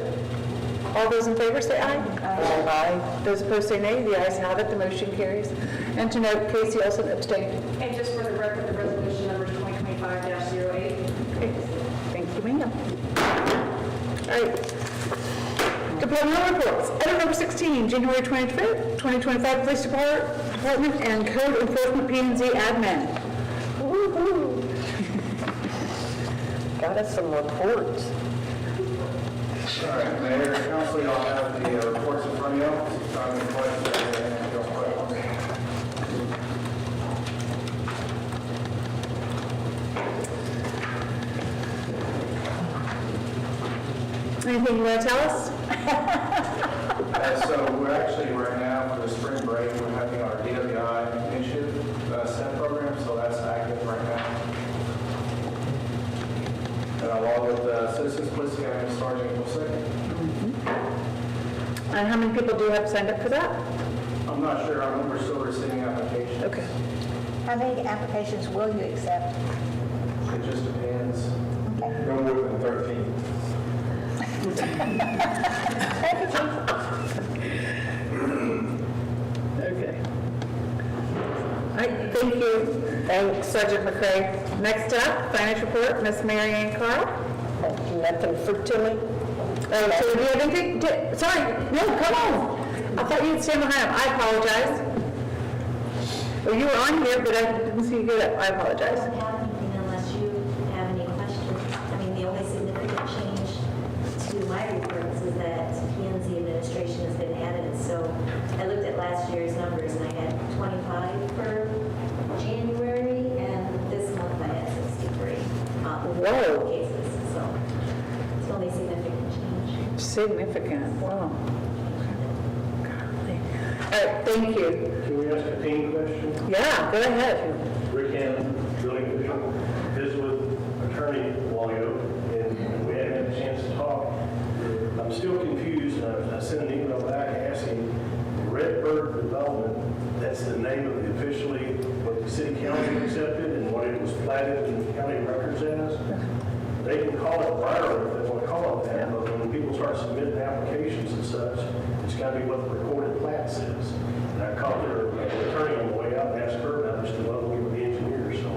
[SPEAKER 1] All those in favor say aye. Aye. Those opposed say nay. The ayes have it, the motion carries. And to note, Casey Olson abstained.
[SPEAKER 7] And just for the record, the resolution number is 2025-08.
[SPEAKER 1] Okay, thank you, ma'am. All right. Departmental reports. Item number 16, January 25th, 2025, Police Department and Code Enforcement P&Z Admin.
[SPEAKER 8] Woo-hoo. Got us some reports.
[SPEAKER 12] All right, Mayor, Council, y'all have the reports in front of you. Time to questions and your questions.
[SPEAKER 1] Anything you want to tell us?
[SPEAKER 12] So we're actually right now for the spring break, we're having our DWI initiative STEM program, so that's active right now. And along with Citizens Police Academy starting April 2nd.
[SPEAKER 1] And how many people do you have signed up for that?
[SPEAKER 12] I'm not sure, I know we're still receiving applications.
[SPEAKER 1] Okay.
[SPEAKER 3] How many applications will you accept?
[SPEAKER 12] It just depends.
[SPEAKER 3] Okay.
[SPEAKER 12] No more than 13.
[SPEAKER 3] Thank you, Chief.
[SPEAKER 1] Okay. All right, thank you. Thanks, Sergeant McCray. Next up, finance report, Miss Mary Ann Carl.
[SPEAKER 8] Nothing for Tilly.
[SPEAKER 1] So do you have anything? Sorry, no, come on. I thought you'd stand behind him. I apologize. Well, you were on here, but I didn't see you get up. I apologize.
[SPEAKER 15] I don't have anything unless you have any questions. I mean, the only significant change to my reports is that P&Z administration has been added. So I looked at last year's numbers and I had 25 for January, and this month I had 63
[SPEAKER 1] Whoa.
[SPEAKER 15] cases. So it's the only significant change.
[SPEAKER 1] Significant, wow. All right, thank you.
[SPEAKER 11] Can we ask a team question?
[SPEAKER 1] Yeah, go ahead.
[SPEAKER 11] Rick Hannon, building official, visited with attorney a while ago, and we hadn't had a chance to talk. I'm still confused, and I sent an email back asking, Redbird Development, that's the name of the officially, what the city council accepted and what it was platted in the county records as. They can call it Briarwood if they want to call it that, but when people start submitting applications and such, it's got to be what the recorded plat says. And I called their attorney on the way out and asked her about it, just to level with the engineer. So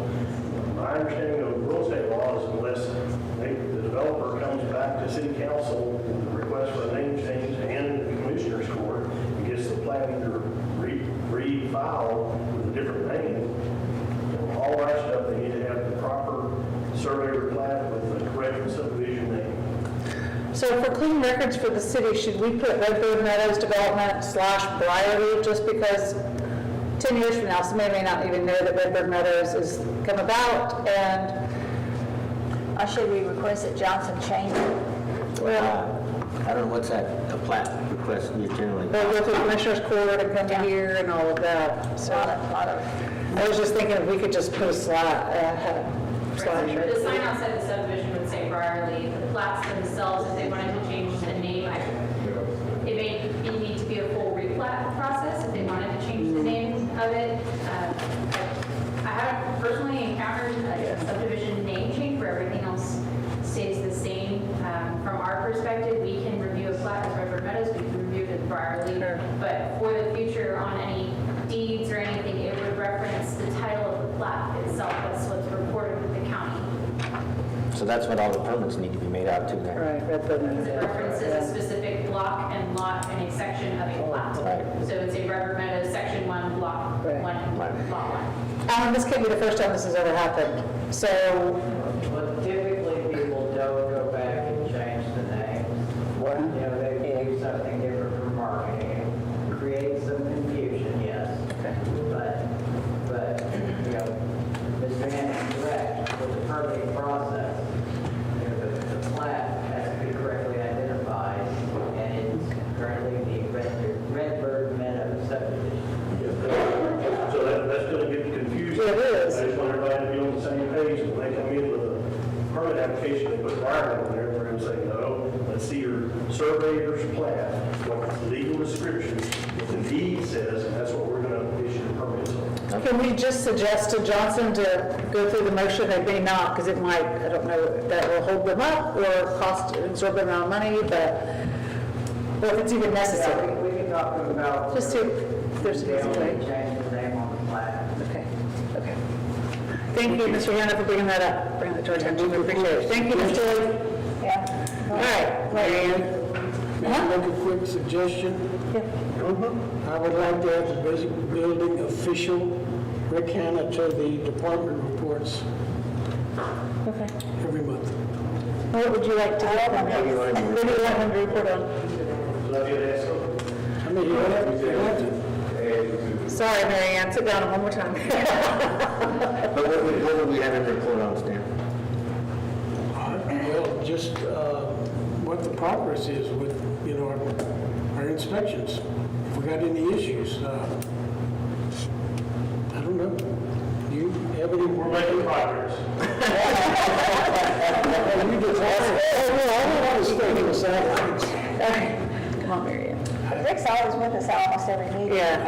[SPEAKER 11] my understanding of real estate law is unless the developer comes back to city council with a request for a name change and the commissioner's court and gets the plat either refiled with a different name, all our stuff, they need to have the proper survey plat with the correct subdivision name.
[SPEAKER 1] So for clean records for the city, should we put Redbird Meadows Development / Briarwood just because 10 years from now, somebody may not even know that Redbird Meadows has come about and,
[SPEAKER 3] Or should we request that Johnson change it?
[SPEAKER 1] well,
[SPEAKER 4] I don't know, what's that, a plat request you generally?
[SPEAKER 1] they'll go through Commissioner's Court and come to here and all of that. So
[SPEAKER 3] Lot of
[SPEAKER 1] I was just thinking if we could just put a slide.
[SPEAKER 5] The sign outside the subdivision would say Briarly. The plats themselves, if they wanted to change the name, of it. I haven't personally encountered a subdivision name change where everything else stays the same. From our perspective, we can review a plat as Redbird Meadows, we can review it as Briarly, but for the future on any deeds or anything, it would reference the title of the plat itself. That's what's recorded with the county.
[SPEAKER 4] So that's what all the permits need to be made out to then.
[SPEAKER 8] Right, Redbird
[SPEAKER 5] Because it
[SPEAKER 8] Meadows.
[SPEAKER 5] references a specific block and lot and a section of a plat.
[SPEAKER 4] Right.
[SPEAKER 5] So it's a Redbird Meadows, section 1, block 1, lot 1.
[SPEAKER 1] This can't be the first time this has ever happened. So,
[SPEAKER 6] But typically, people don't go back and change the name. You know, they do something different for marketing. It creates some confusion, yes. But, you know, Ms. Van is correct with the permitting process. You know, the plat has to be correctly identified, and it's currently the Redbird Meadows subdivision.
[SPEAKER 11] So that's going to get confusing.
[SPEAKER 1] Yeah, it is.
[SPEAKER 11] I just want everybody to be on the same page. When they come in with a permit application, they put Briarly on there, we're going to say, no, let's see your surveyor's plat, what the legal description, what the deed says, and that's what we're going to issue the permits on.
[SPEAKER 1] can we just suggest to Johnson to go through the motion? They may not, because it might, I don't know, if that will hold them up or cost an exorbitant amount of money, but if it's even necessary.
[SPEAKER 6] We can talk to them about.
[SPEAKER 1] Just see if there's an easy way.
[SPEAKER 6] Change the name on the plat.
[SPEAKER 1] Okay. Thank you, Mr. Hannah, for bringing that up, bringing that to our attention. We appreciate it. Thank you, Ms. Tilly.
[SPEAKER 3] Yeah.
[SPEAKER 1] All right, Marianne.
[SPEAKER 2] May I make a quick suggestion? I would like to have the basic building official, Rick Hanna, to the department reports
[SPEAKER 1] Okay.
[SPEAKER 2] every month.
[SPEAKER 1] What would you like to get from him? What do you want him to report on?
[SPEAKER 11] So I get asked,
[SPEAKER 2] I mean, you don't have to.
[SPEAKER 1] Sorry, Marianne, sit down one more time.
[SPEAKER 4] But what would we have him report on, Stan?
[SPEAKER 2] Well, just what the progress is with, you know, our inspections. If we got any issues, I don't know. Do you have any?
[SPEAKER 11] we're making progress.
[SPEAKER 2] You just I was thinking the same.
[SPEAKER 1] Come on, Marianne.
[SPEAKER 3] Rick's always with us at almost every meeting.
[SPEAKER 1] Yeah.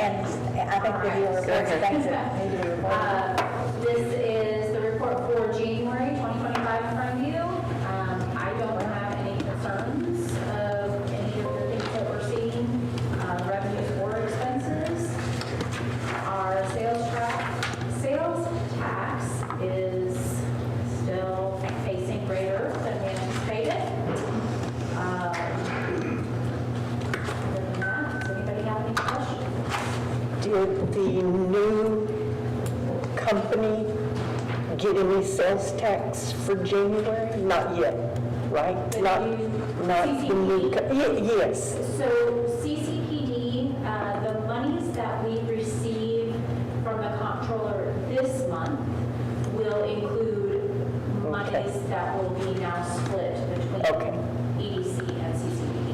[SPEAKER 3] And I think that he'll report some things that need to be reported.
[SPEAKER 5] This is the report for January 2025 from you. I don't have any concerns of any of the things that we're seeing, revenues or expenses. Our sales tax is still facing greater than we anticipated. Other than that, does anybody have any questions?
[SPEAKER 8] Did the new company get any sales tax for January? Not yet, right?
[SPEAKER 5] The
[SPEAKER 8] Not the new, yes.
[SPEAKER 5] So CCPD, the monies that we receive from the comptroller this month will include monies that will be now split between EDC and CCPD.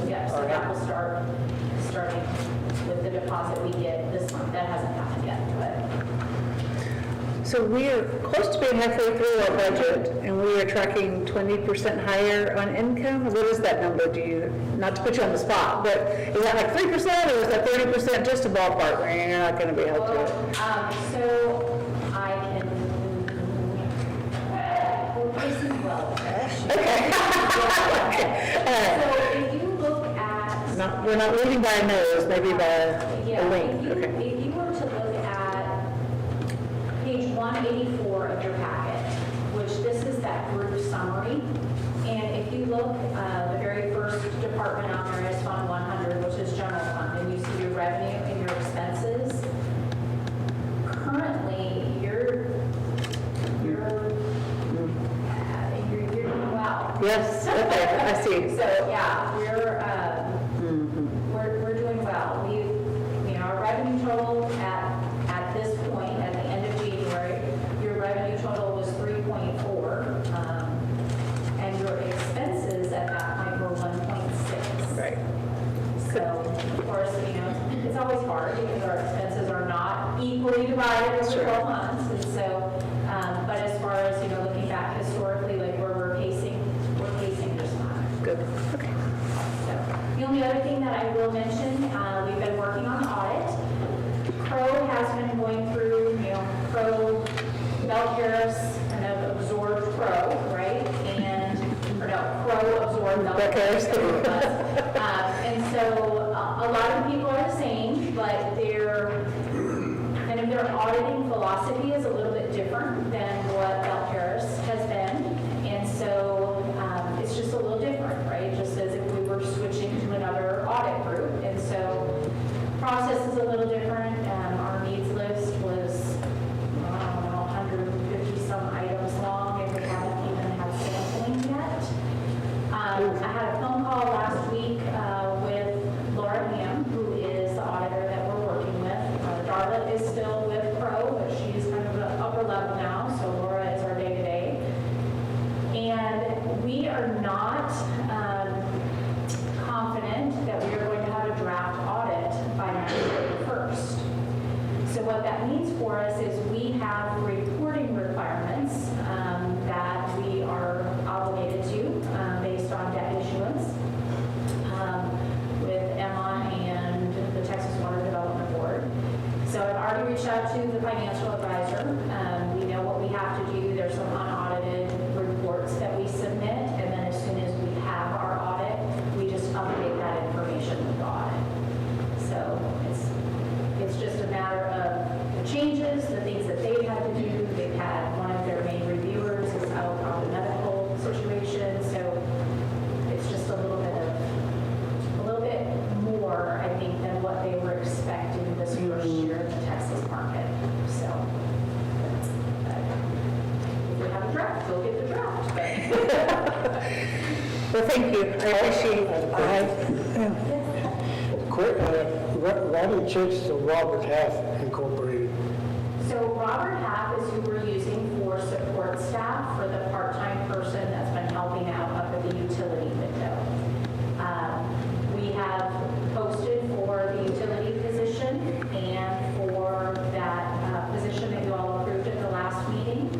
[SPEAKER 5] Yeah, so that will starting with the deposit we get this month. That hasn't happened yet, but.
[SPEAKER 1] So we are close to being halfway through our budget, and we are tracking 20% higher on income. What is that number? Do you, not to put you on the spot, but is that like 3% or is that 30%? Just a ballpark, Marianne, you're not going to be able to.
[SPEAKER 5] So I can, we're facing well. So if you look at.
[SPEAKER 1] We're not leading by a nose, maybe by a link.
[SPEAKER 5] If you were to look at page 184 of your packet, which this is that group summary, and if you look, the very first department on there is Fund 100, which is general fund, and you see your revenue and your expenses. Currently, you're doing well.
[SPEAKER 1] Yes, okay, I see.
[SPEAKER 5] So, yeah, we're doing well. Our revenue total at this point, at the end of January, your revenue total was 3.4, and your expenses at that point were 1.6.
[SPEAKER 1] Right.
[SPEAKER 5] So, of course, it's always hard because our expenses are not equally divided over 12 months, and so, but as far as, looking back historically, like where we're pacing just fine.
[SPEAKER 1] Good, okay.
[SPEAKER 5] tariffs kind of absorbed Crow, right? Or no, Crow absorbed Bell-Harris. And so a lot of people are the same, but their auditing philosophy is a little bit different than what Bell-Harris has been. And so it's just a little different, right? Just as if we were switching to another audit group. And so process is a little different. Our needs list was, I don't know, 150 some items long, and we haven't even had sampling yet. I had a phone call last week with Laura Ham, who is the auditor that we're working with. Darla is still with Crow, but she's kind of the upper level now, so Laura is our day-to-day. And we are not confident that we are going to have a draft audit by November 1st. So what that means for us is we have reporting requirements that we are obligated to based on debt issuance with Emma and the Texas Water Development Board. So I've already reached out to the financial advisor. We know what we have to do. There's some unaudited reports that we submit, and then as soon as we have our audit, we just update that information with the audit. So it's just a matter of the changes, the things that they've had to do. They've had one of their main reviewers is out on the medical situation, so it's just a little bit more, I think, than what they were expecting this first year in the Texas market. So if we have a draft, we'll get the draft.
[SPEAKER 8] Well, thank you. I appreciate it.
[SPEAKER 2] Quick, writing checks to Robert Half Incorporated.
[SPEAKER 5] So Robert Half is who we're using for support staff for the part-time person that's been helping out up at the utility window. We have posted for the utility position and for that position that you all approved at the last meeting.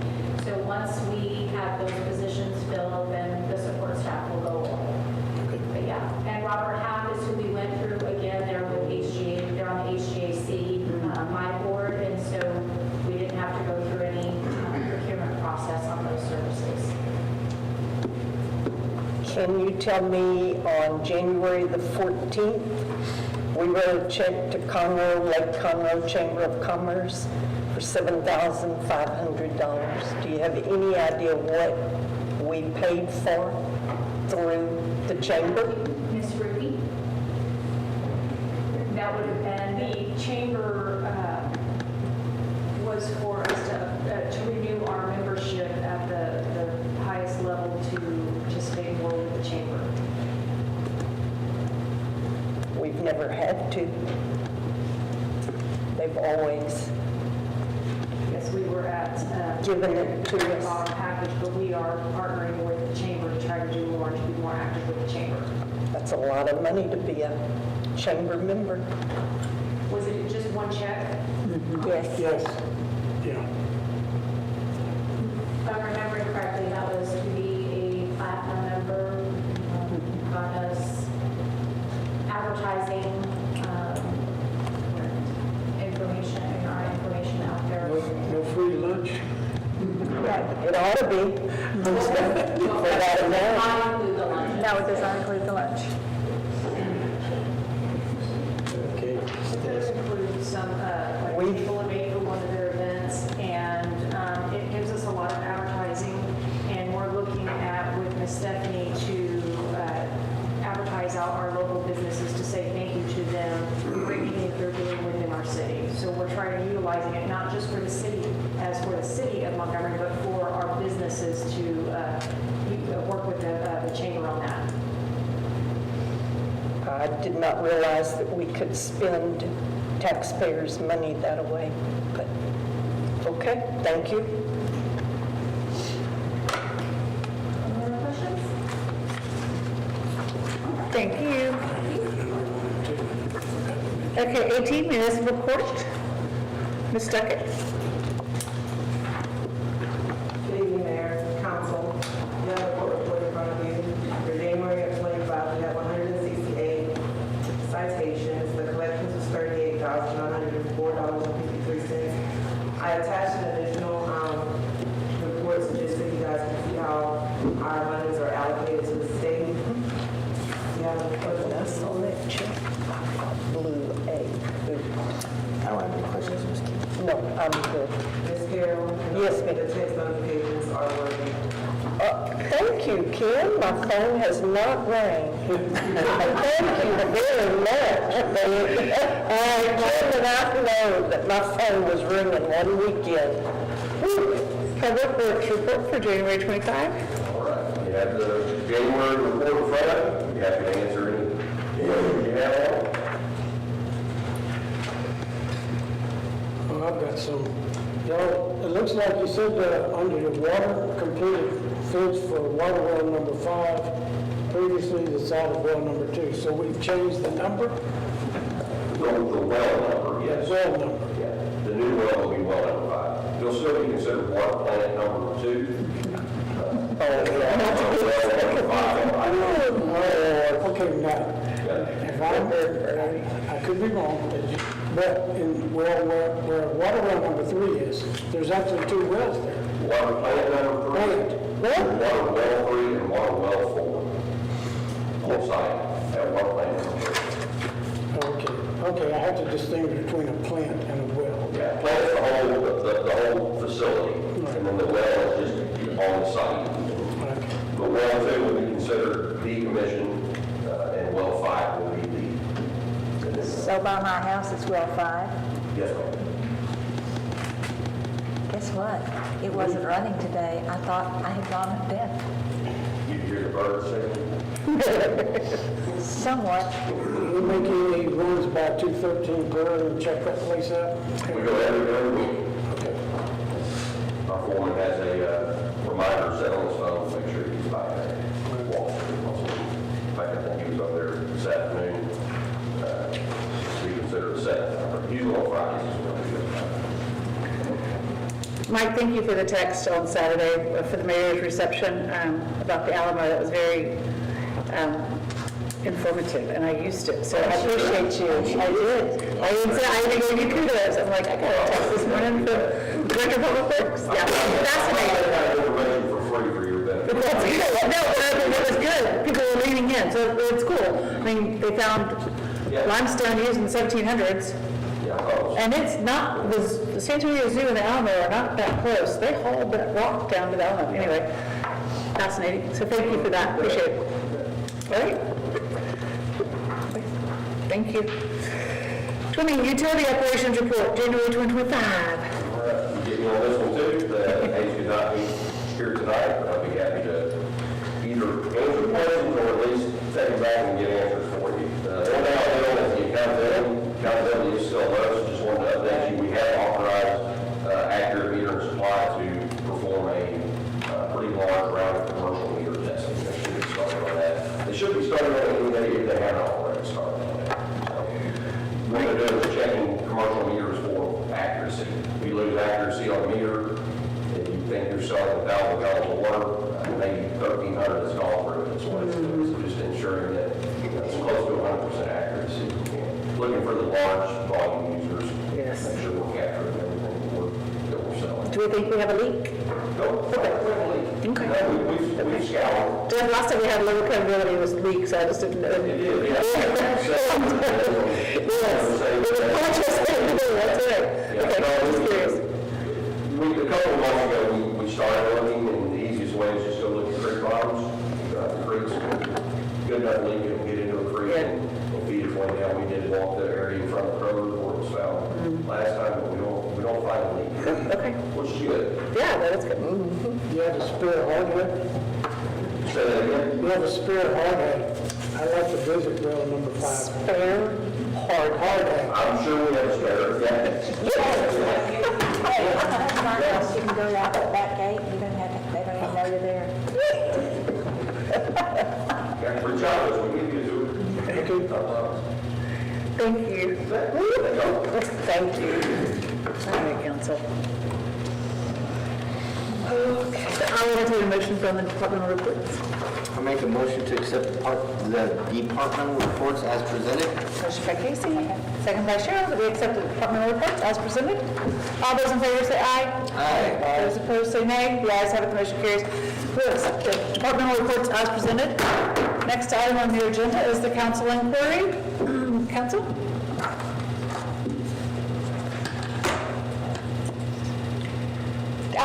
[SPEAKER 5] So once we have those positions filled, then the support staff will go away. But yeah, and Robert Half is who we went through again. They're with HGA, they're on the HGAC, my board, and so we didn't have to go through any procurement process on those services.
[SPEAKER 8] Can you tell me on January the 14th, we wrote a check to Conroe, Lake Conroe Chamber of Commerce for $7,500. Do you have any idea what we paid for through the chamber?
[SPEAKER 5] Ms. Ruby?
[SPEAKER 7] That would have been, the chamber was for us to renew our membership at the highest level to participate more with the chamber.
[SPEAKER 8] We've never had to. They've always
[SPEAKER 7] Yes, we were at
[SPEAKER 8] given it to us.
[SPEAKER 7] our package, but we are partnering with the chamber to try to do more, to be more active with the chamber.
[SPEAKER 8] That's a lot of money to be a chamber member.
[SPEAKER 7] Was it just one check?
[SPEAKER 8] Yes.
[SPEAKER 2] Yes, yeah.
[SPEAKER 5] If I'm remembering correctly, that was to be a platinum member, got us advertising information, and our information out there.
[SPEAKER 2] No free lunch?
[SPEAKER 8] It ought to be. For that amount.
[SPEAKER 5] Not include the lunch.
[SPEAKER 3] No, it does not include the lunch.
[SPEAKER 2] Okay.
[SPEAKER 7] It does include some, like people have made for one of their events, and it gives us a lot of advertising, and we're looking at, with Ms. Stephanie, to advertise out our local businesses to say thank you to them for everything that they're doing within our city. So we're trying to utilizing it, not just for the city, as for the city of Montgomery, but for our businesses to work with the chamber on that.
[SPEAKER 8] I did not realize that we could spend taxpayers' money that way, but, okay, thank you.
[SPEAKER 5] Any other questions?
[SPEAKER 1] Thank you. Okay, 18 municipal court. Ms. Duckett.
[SPEAKER 16] Good evening, Mayor, Council. You have a court report in front of you. For January of '25, we have 168 citations. The collections was $38,904.53. I attached an additional
[SPEAKER 8] Thank you, Ken. My phone has not rang. Thank you very much. Ken and I know that my phone was ringing one weekend.
[SPEAKER 1] Public Works report for January 25.
[SPEAKER 13] All right, you have the January report in front of you. You have to answer any questions you have.
[SPEAKER 2] Oh, I've got some. Y'all, it looks like you said under the water, completed bids for water well number 5. Previously, it's out of well number 2. So we've changed the number?
[SPEAKER 13] The well number, yes.
[SPEAKER 2] Well number.
[SPEAKER 13] Yeah, the new well will be well number 5. You'll still be considered water plant number 2.
[SPEAKER 2] Okay, now, if I could be wrong, but in where water well number 3 is, there's actually 2 wells there.
[SPEAKER 13] Water plant number 3, water well 3, and water well 4. On site at water plant number 3.
[SPEAKER 2] Okay, I have to distinguish between a plant and a well.
[SPEAKER 13] Yeah, plant is the whole facility, and then the well is just on the site. But well 2 will be considered decommissioned, and well 5 will be the.
[SPEAKER 3] So by my house, it's well 5.
[SPEAKER 13] Yes, ma'am.
[SPEAKER 3] Guess what? It wasn't running today. I thought I had gone to bed.
[SPEAKER 13] You hear the birds singing?
[SPEAKER 3] Somewhat.
[SPEAKER 2] We make any runs by 213 per and check that place out?
[SPEAKER 13] We go every week.
[SPEAKER 2] Okay.
[SPEAKER 13] Our foreman has a reminder set on his phone to make sure he's by there. In fact, I think he was up there this afternoon. We consider it set. Usually on Fridays is when we do it.
[SPEAKER 1] Mike, thank you for the text on Saturday for the mayor's reception about the Alamo. That was very informative, and I used it, so I appreciate you. I did. I even gave you kudos. I'm like, I got a text this morning from Director of Public Works. Yeah, fascinating.
[SPEAKER 13] Information for free for your benefit.
[SPEAKER 1] But that's good. No, it was good. People were leaning in, so it's cool. I mean, they found limestone used in the 1700s. And it's not, the San Antonio Zoo and the Alamo are not that close. They hauled that rock down to the Alamo. Anyway, fascinating. So thank you for that. Appreciate it. All right. Thank you. 20, utility operations report, January 2025.
[SPEAKER 13] Getting on this one too, the Hayes could not be here tonight, but I'll be happy to either answer questions or at least take them back and get answers for you. The one thing I'll do is the accountability is still low, so just wanted to update you. We have authorized Accurate Meter and Supply to perform a pretty large round of commercial meter testing. They should be starting on that. They should be starting on it if they haven't already started on that. So what they're doing is checking commercial meters for accuracy. If you lose accuracy on a meter, if you think you're selling 1,000 gallons of water, maybe 1,300 is gone through. That's what it's doing. So just ensuring that it's close to 100% accuracy. Looking for the large volume users.
[SPEAKER 1] Yes.
[SPEAKER 13] Make sure we're capturing everything that we're selling.
[SPEAKER 1] Do we think we have a leak?
[SPEAKER 13] No,
[SPEAKER 1] Okay.
[SPEAKER 13] no, we've scoured.
[SPEAKER 1] Just last time we had low credibility was leaks, so I just didn't know.
[SPEAKER 13] It did, yeah.
[SPEAKER 1] Yes. It was conscious thing to do, that's right. Okay, just curious.
[SPEAKER 13] A couple of months ago, we started looking, and the easiest way is just go look at creek bottoms. The creeks, good enough leak, it'll get into a creek and feed its way down. We did walk the area in front of the road where it was found last time, but we don't find a leak.
[SPEAKER 1] Okay.
[SPEAKER 13] Which is good.
[SPEAKER 1] Yeah, that's good.
[SPEAKER 2] You have a spare hard hat?
[SPEAKER 13] Say that again?
[SPEAKER 2] You have a spare hard hat. I'd like to visit well number 5.
[SPEAKER 1] Spare hard hat.
[SPEAKER 13] I'm sure we have a spare, yeah.
[SPEAKER 3] Hey, I'm my house. You can go out that back gate. You don't have to, they don't even know you're there.
[SPEAKER 13] Yeah, reach out to us, we'll give you to it.
[SPEAKER 1] Thank you. Thank you. All right, council. Okay, I'll entertain a motion from the departmental reports.
[SPEAKER 4] I'll make a motion to accept the departmental reports as presented.
[SPEAKER 1] Motion by Casey, second by Cheryl, that we accept the departmental reports as presented. All those in favor say aye.
[SPEAKER 4] Aye.
[SPEAKER 1] Those opposed say nay. The ayes have it, the motion carries. We'll accept the departmental reports as presented. Next item on the agenda is the council inquiry. Council?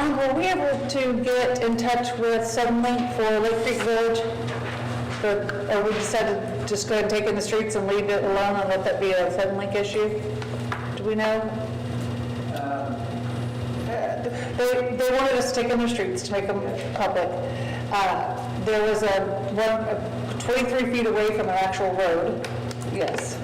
[SPEAKER 1] Alan, were we able to get in touch with Suddenlink for Lake Creek Village? Or we decided to just go ahead and take in the streets and leave it alone and let that be a Suddenlink issue? Do we know? They wanted us to take in their streets to make them public. There was one 23 feet away from an actual road. Yes.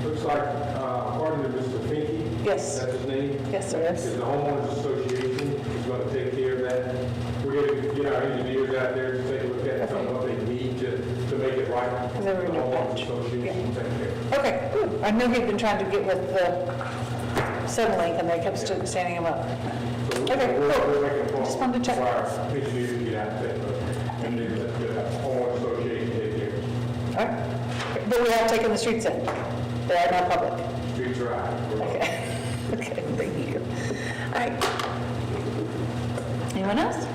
[SPEAKER 17] Looks like, according to Mr. Finke.
[SPEAKER 1] Yes.
[SPEAKER 17] That's his name.
[SPEAKER 1] Yes, sir.
[SPEAKER 17] Is the homeowners association is going to take care of that. We're going to get our engineers out there to take a look at some of what they need to make it right.
[SPEAKER 1] Because they were
[SPEAKER 17] The
[SPEAKER 1] in your
[SPEAKER 17] homeowners
[SPEAKER 1] patch.
[SPEAKER 17] association will take care of it.
[SPEAKER 1] Okay, good. I knew he'd been trying to get with the Suddenlink and they kept standing him up. Okay,
[SPEAKER 17] We're
[SPEAKER 1] cool.
[SPEAKER 17] making a phone
[SPEAKER 1] Just wanted to check.
[SPEAKER 17] for our engineers to get out there, and then the homeowners association take care of it.
[SPEAKER 1] All right. But we have taken the streets in. They are now public.
[SPEAKER 17] Streets are out.
[SPEAKER 1] Okay. Okay, thank you. All right. Anyone else?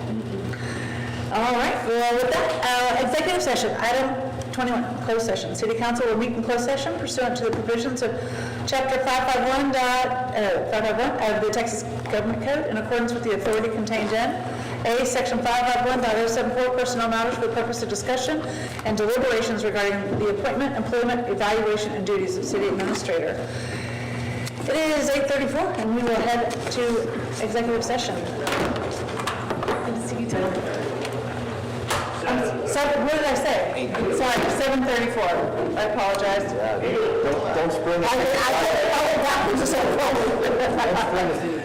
[SPEAKER 1] All right, well, with that, executive session, item 21, closed session. City council will meet in closed session pursuant to the provisions of chapter 551 of the Texas Government Code in accordance with the authority contained in A, section 551.074, personnel matters for the purpose of discussion and deliberations regarding the appointment, employment, evaluation, and duties of city administrator. It is 8:34, and we will head to executive session. See you tonight. What did I say? Sorry, 7:34. I apologize.
[SPEAKER 4] Don't spring it.
[SPEAKER 1] That was just so
[SPEAKER 4] Don't spring the city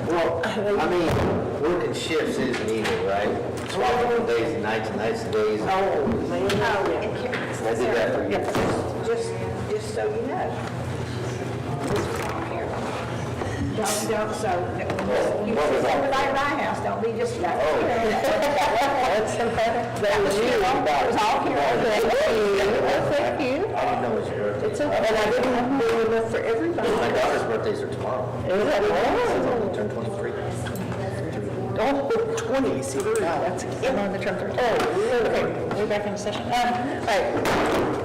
[SPEAKER 4] Well, I mean, working shifts is needed, right? Swapping from days and nights and days.
[SPEAKER 3] Oh, man.
[SPEAKER 4] I did that for you.
[SPEAKER 3] Just so you know. This one here. Don't, so, you
[SPEAKER 4] What was that?
[SPEAKER 3] everybody at my house, don't be just like.
[SPEAKER 4] Oh.
[SPEAKER 8] That's
[SPEAKER 3] That was you. It was all here.
[SPEAKER 8] Thank you.
[SPEAKER 4] I didn't know it was your birthday.
[SPEAKER 8] It's okay, and I didn't do enough for everybody.
[SPEAKER 4] My daughter's birthdays are tomorrow.
[SPEAKER 8] Is that
[SPEAKER 4] She'll turn 23.
[SPEAKER 8] Oh, 20, see, that's, I'm on the trump. Oh, okay, we're back in session. All right,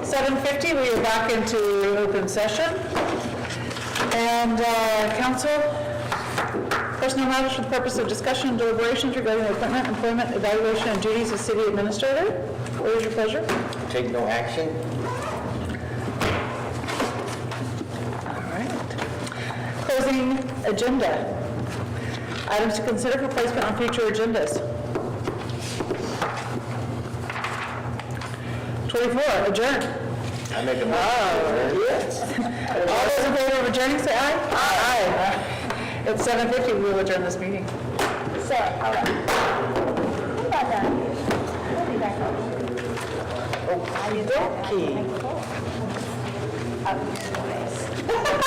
[SPEAKER 8] 7:50, we are back into open session. And council, personnel matters for the purpose of discussion and deliberations regarding the appointment, employment, evaluation, and duties of city administrator. What is your pleasure?
[SPEAKER 4] Take no action.
[SPEAKER 8] All right. Closing agenda. Items to consider for placement on future agendas. 24, adjourn.
[SPEAKER 4] I make a motion.
[SPEAKER 8] Yes. All those in favor of adjourning, say aye. Aye. It's 7:50, we will adjourn this meeting.
[SPEAKER 3] So, all right. What about that? We'll be back on.
[SPEAKER 8] Okey-dokey.
[SPEAKER 3] Oh,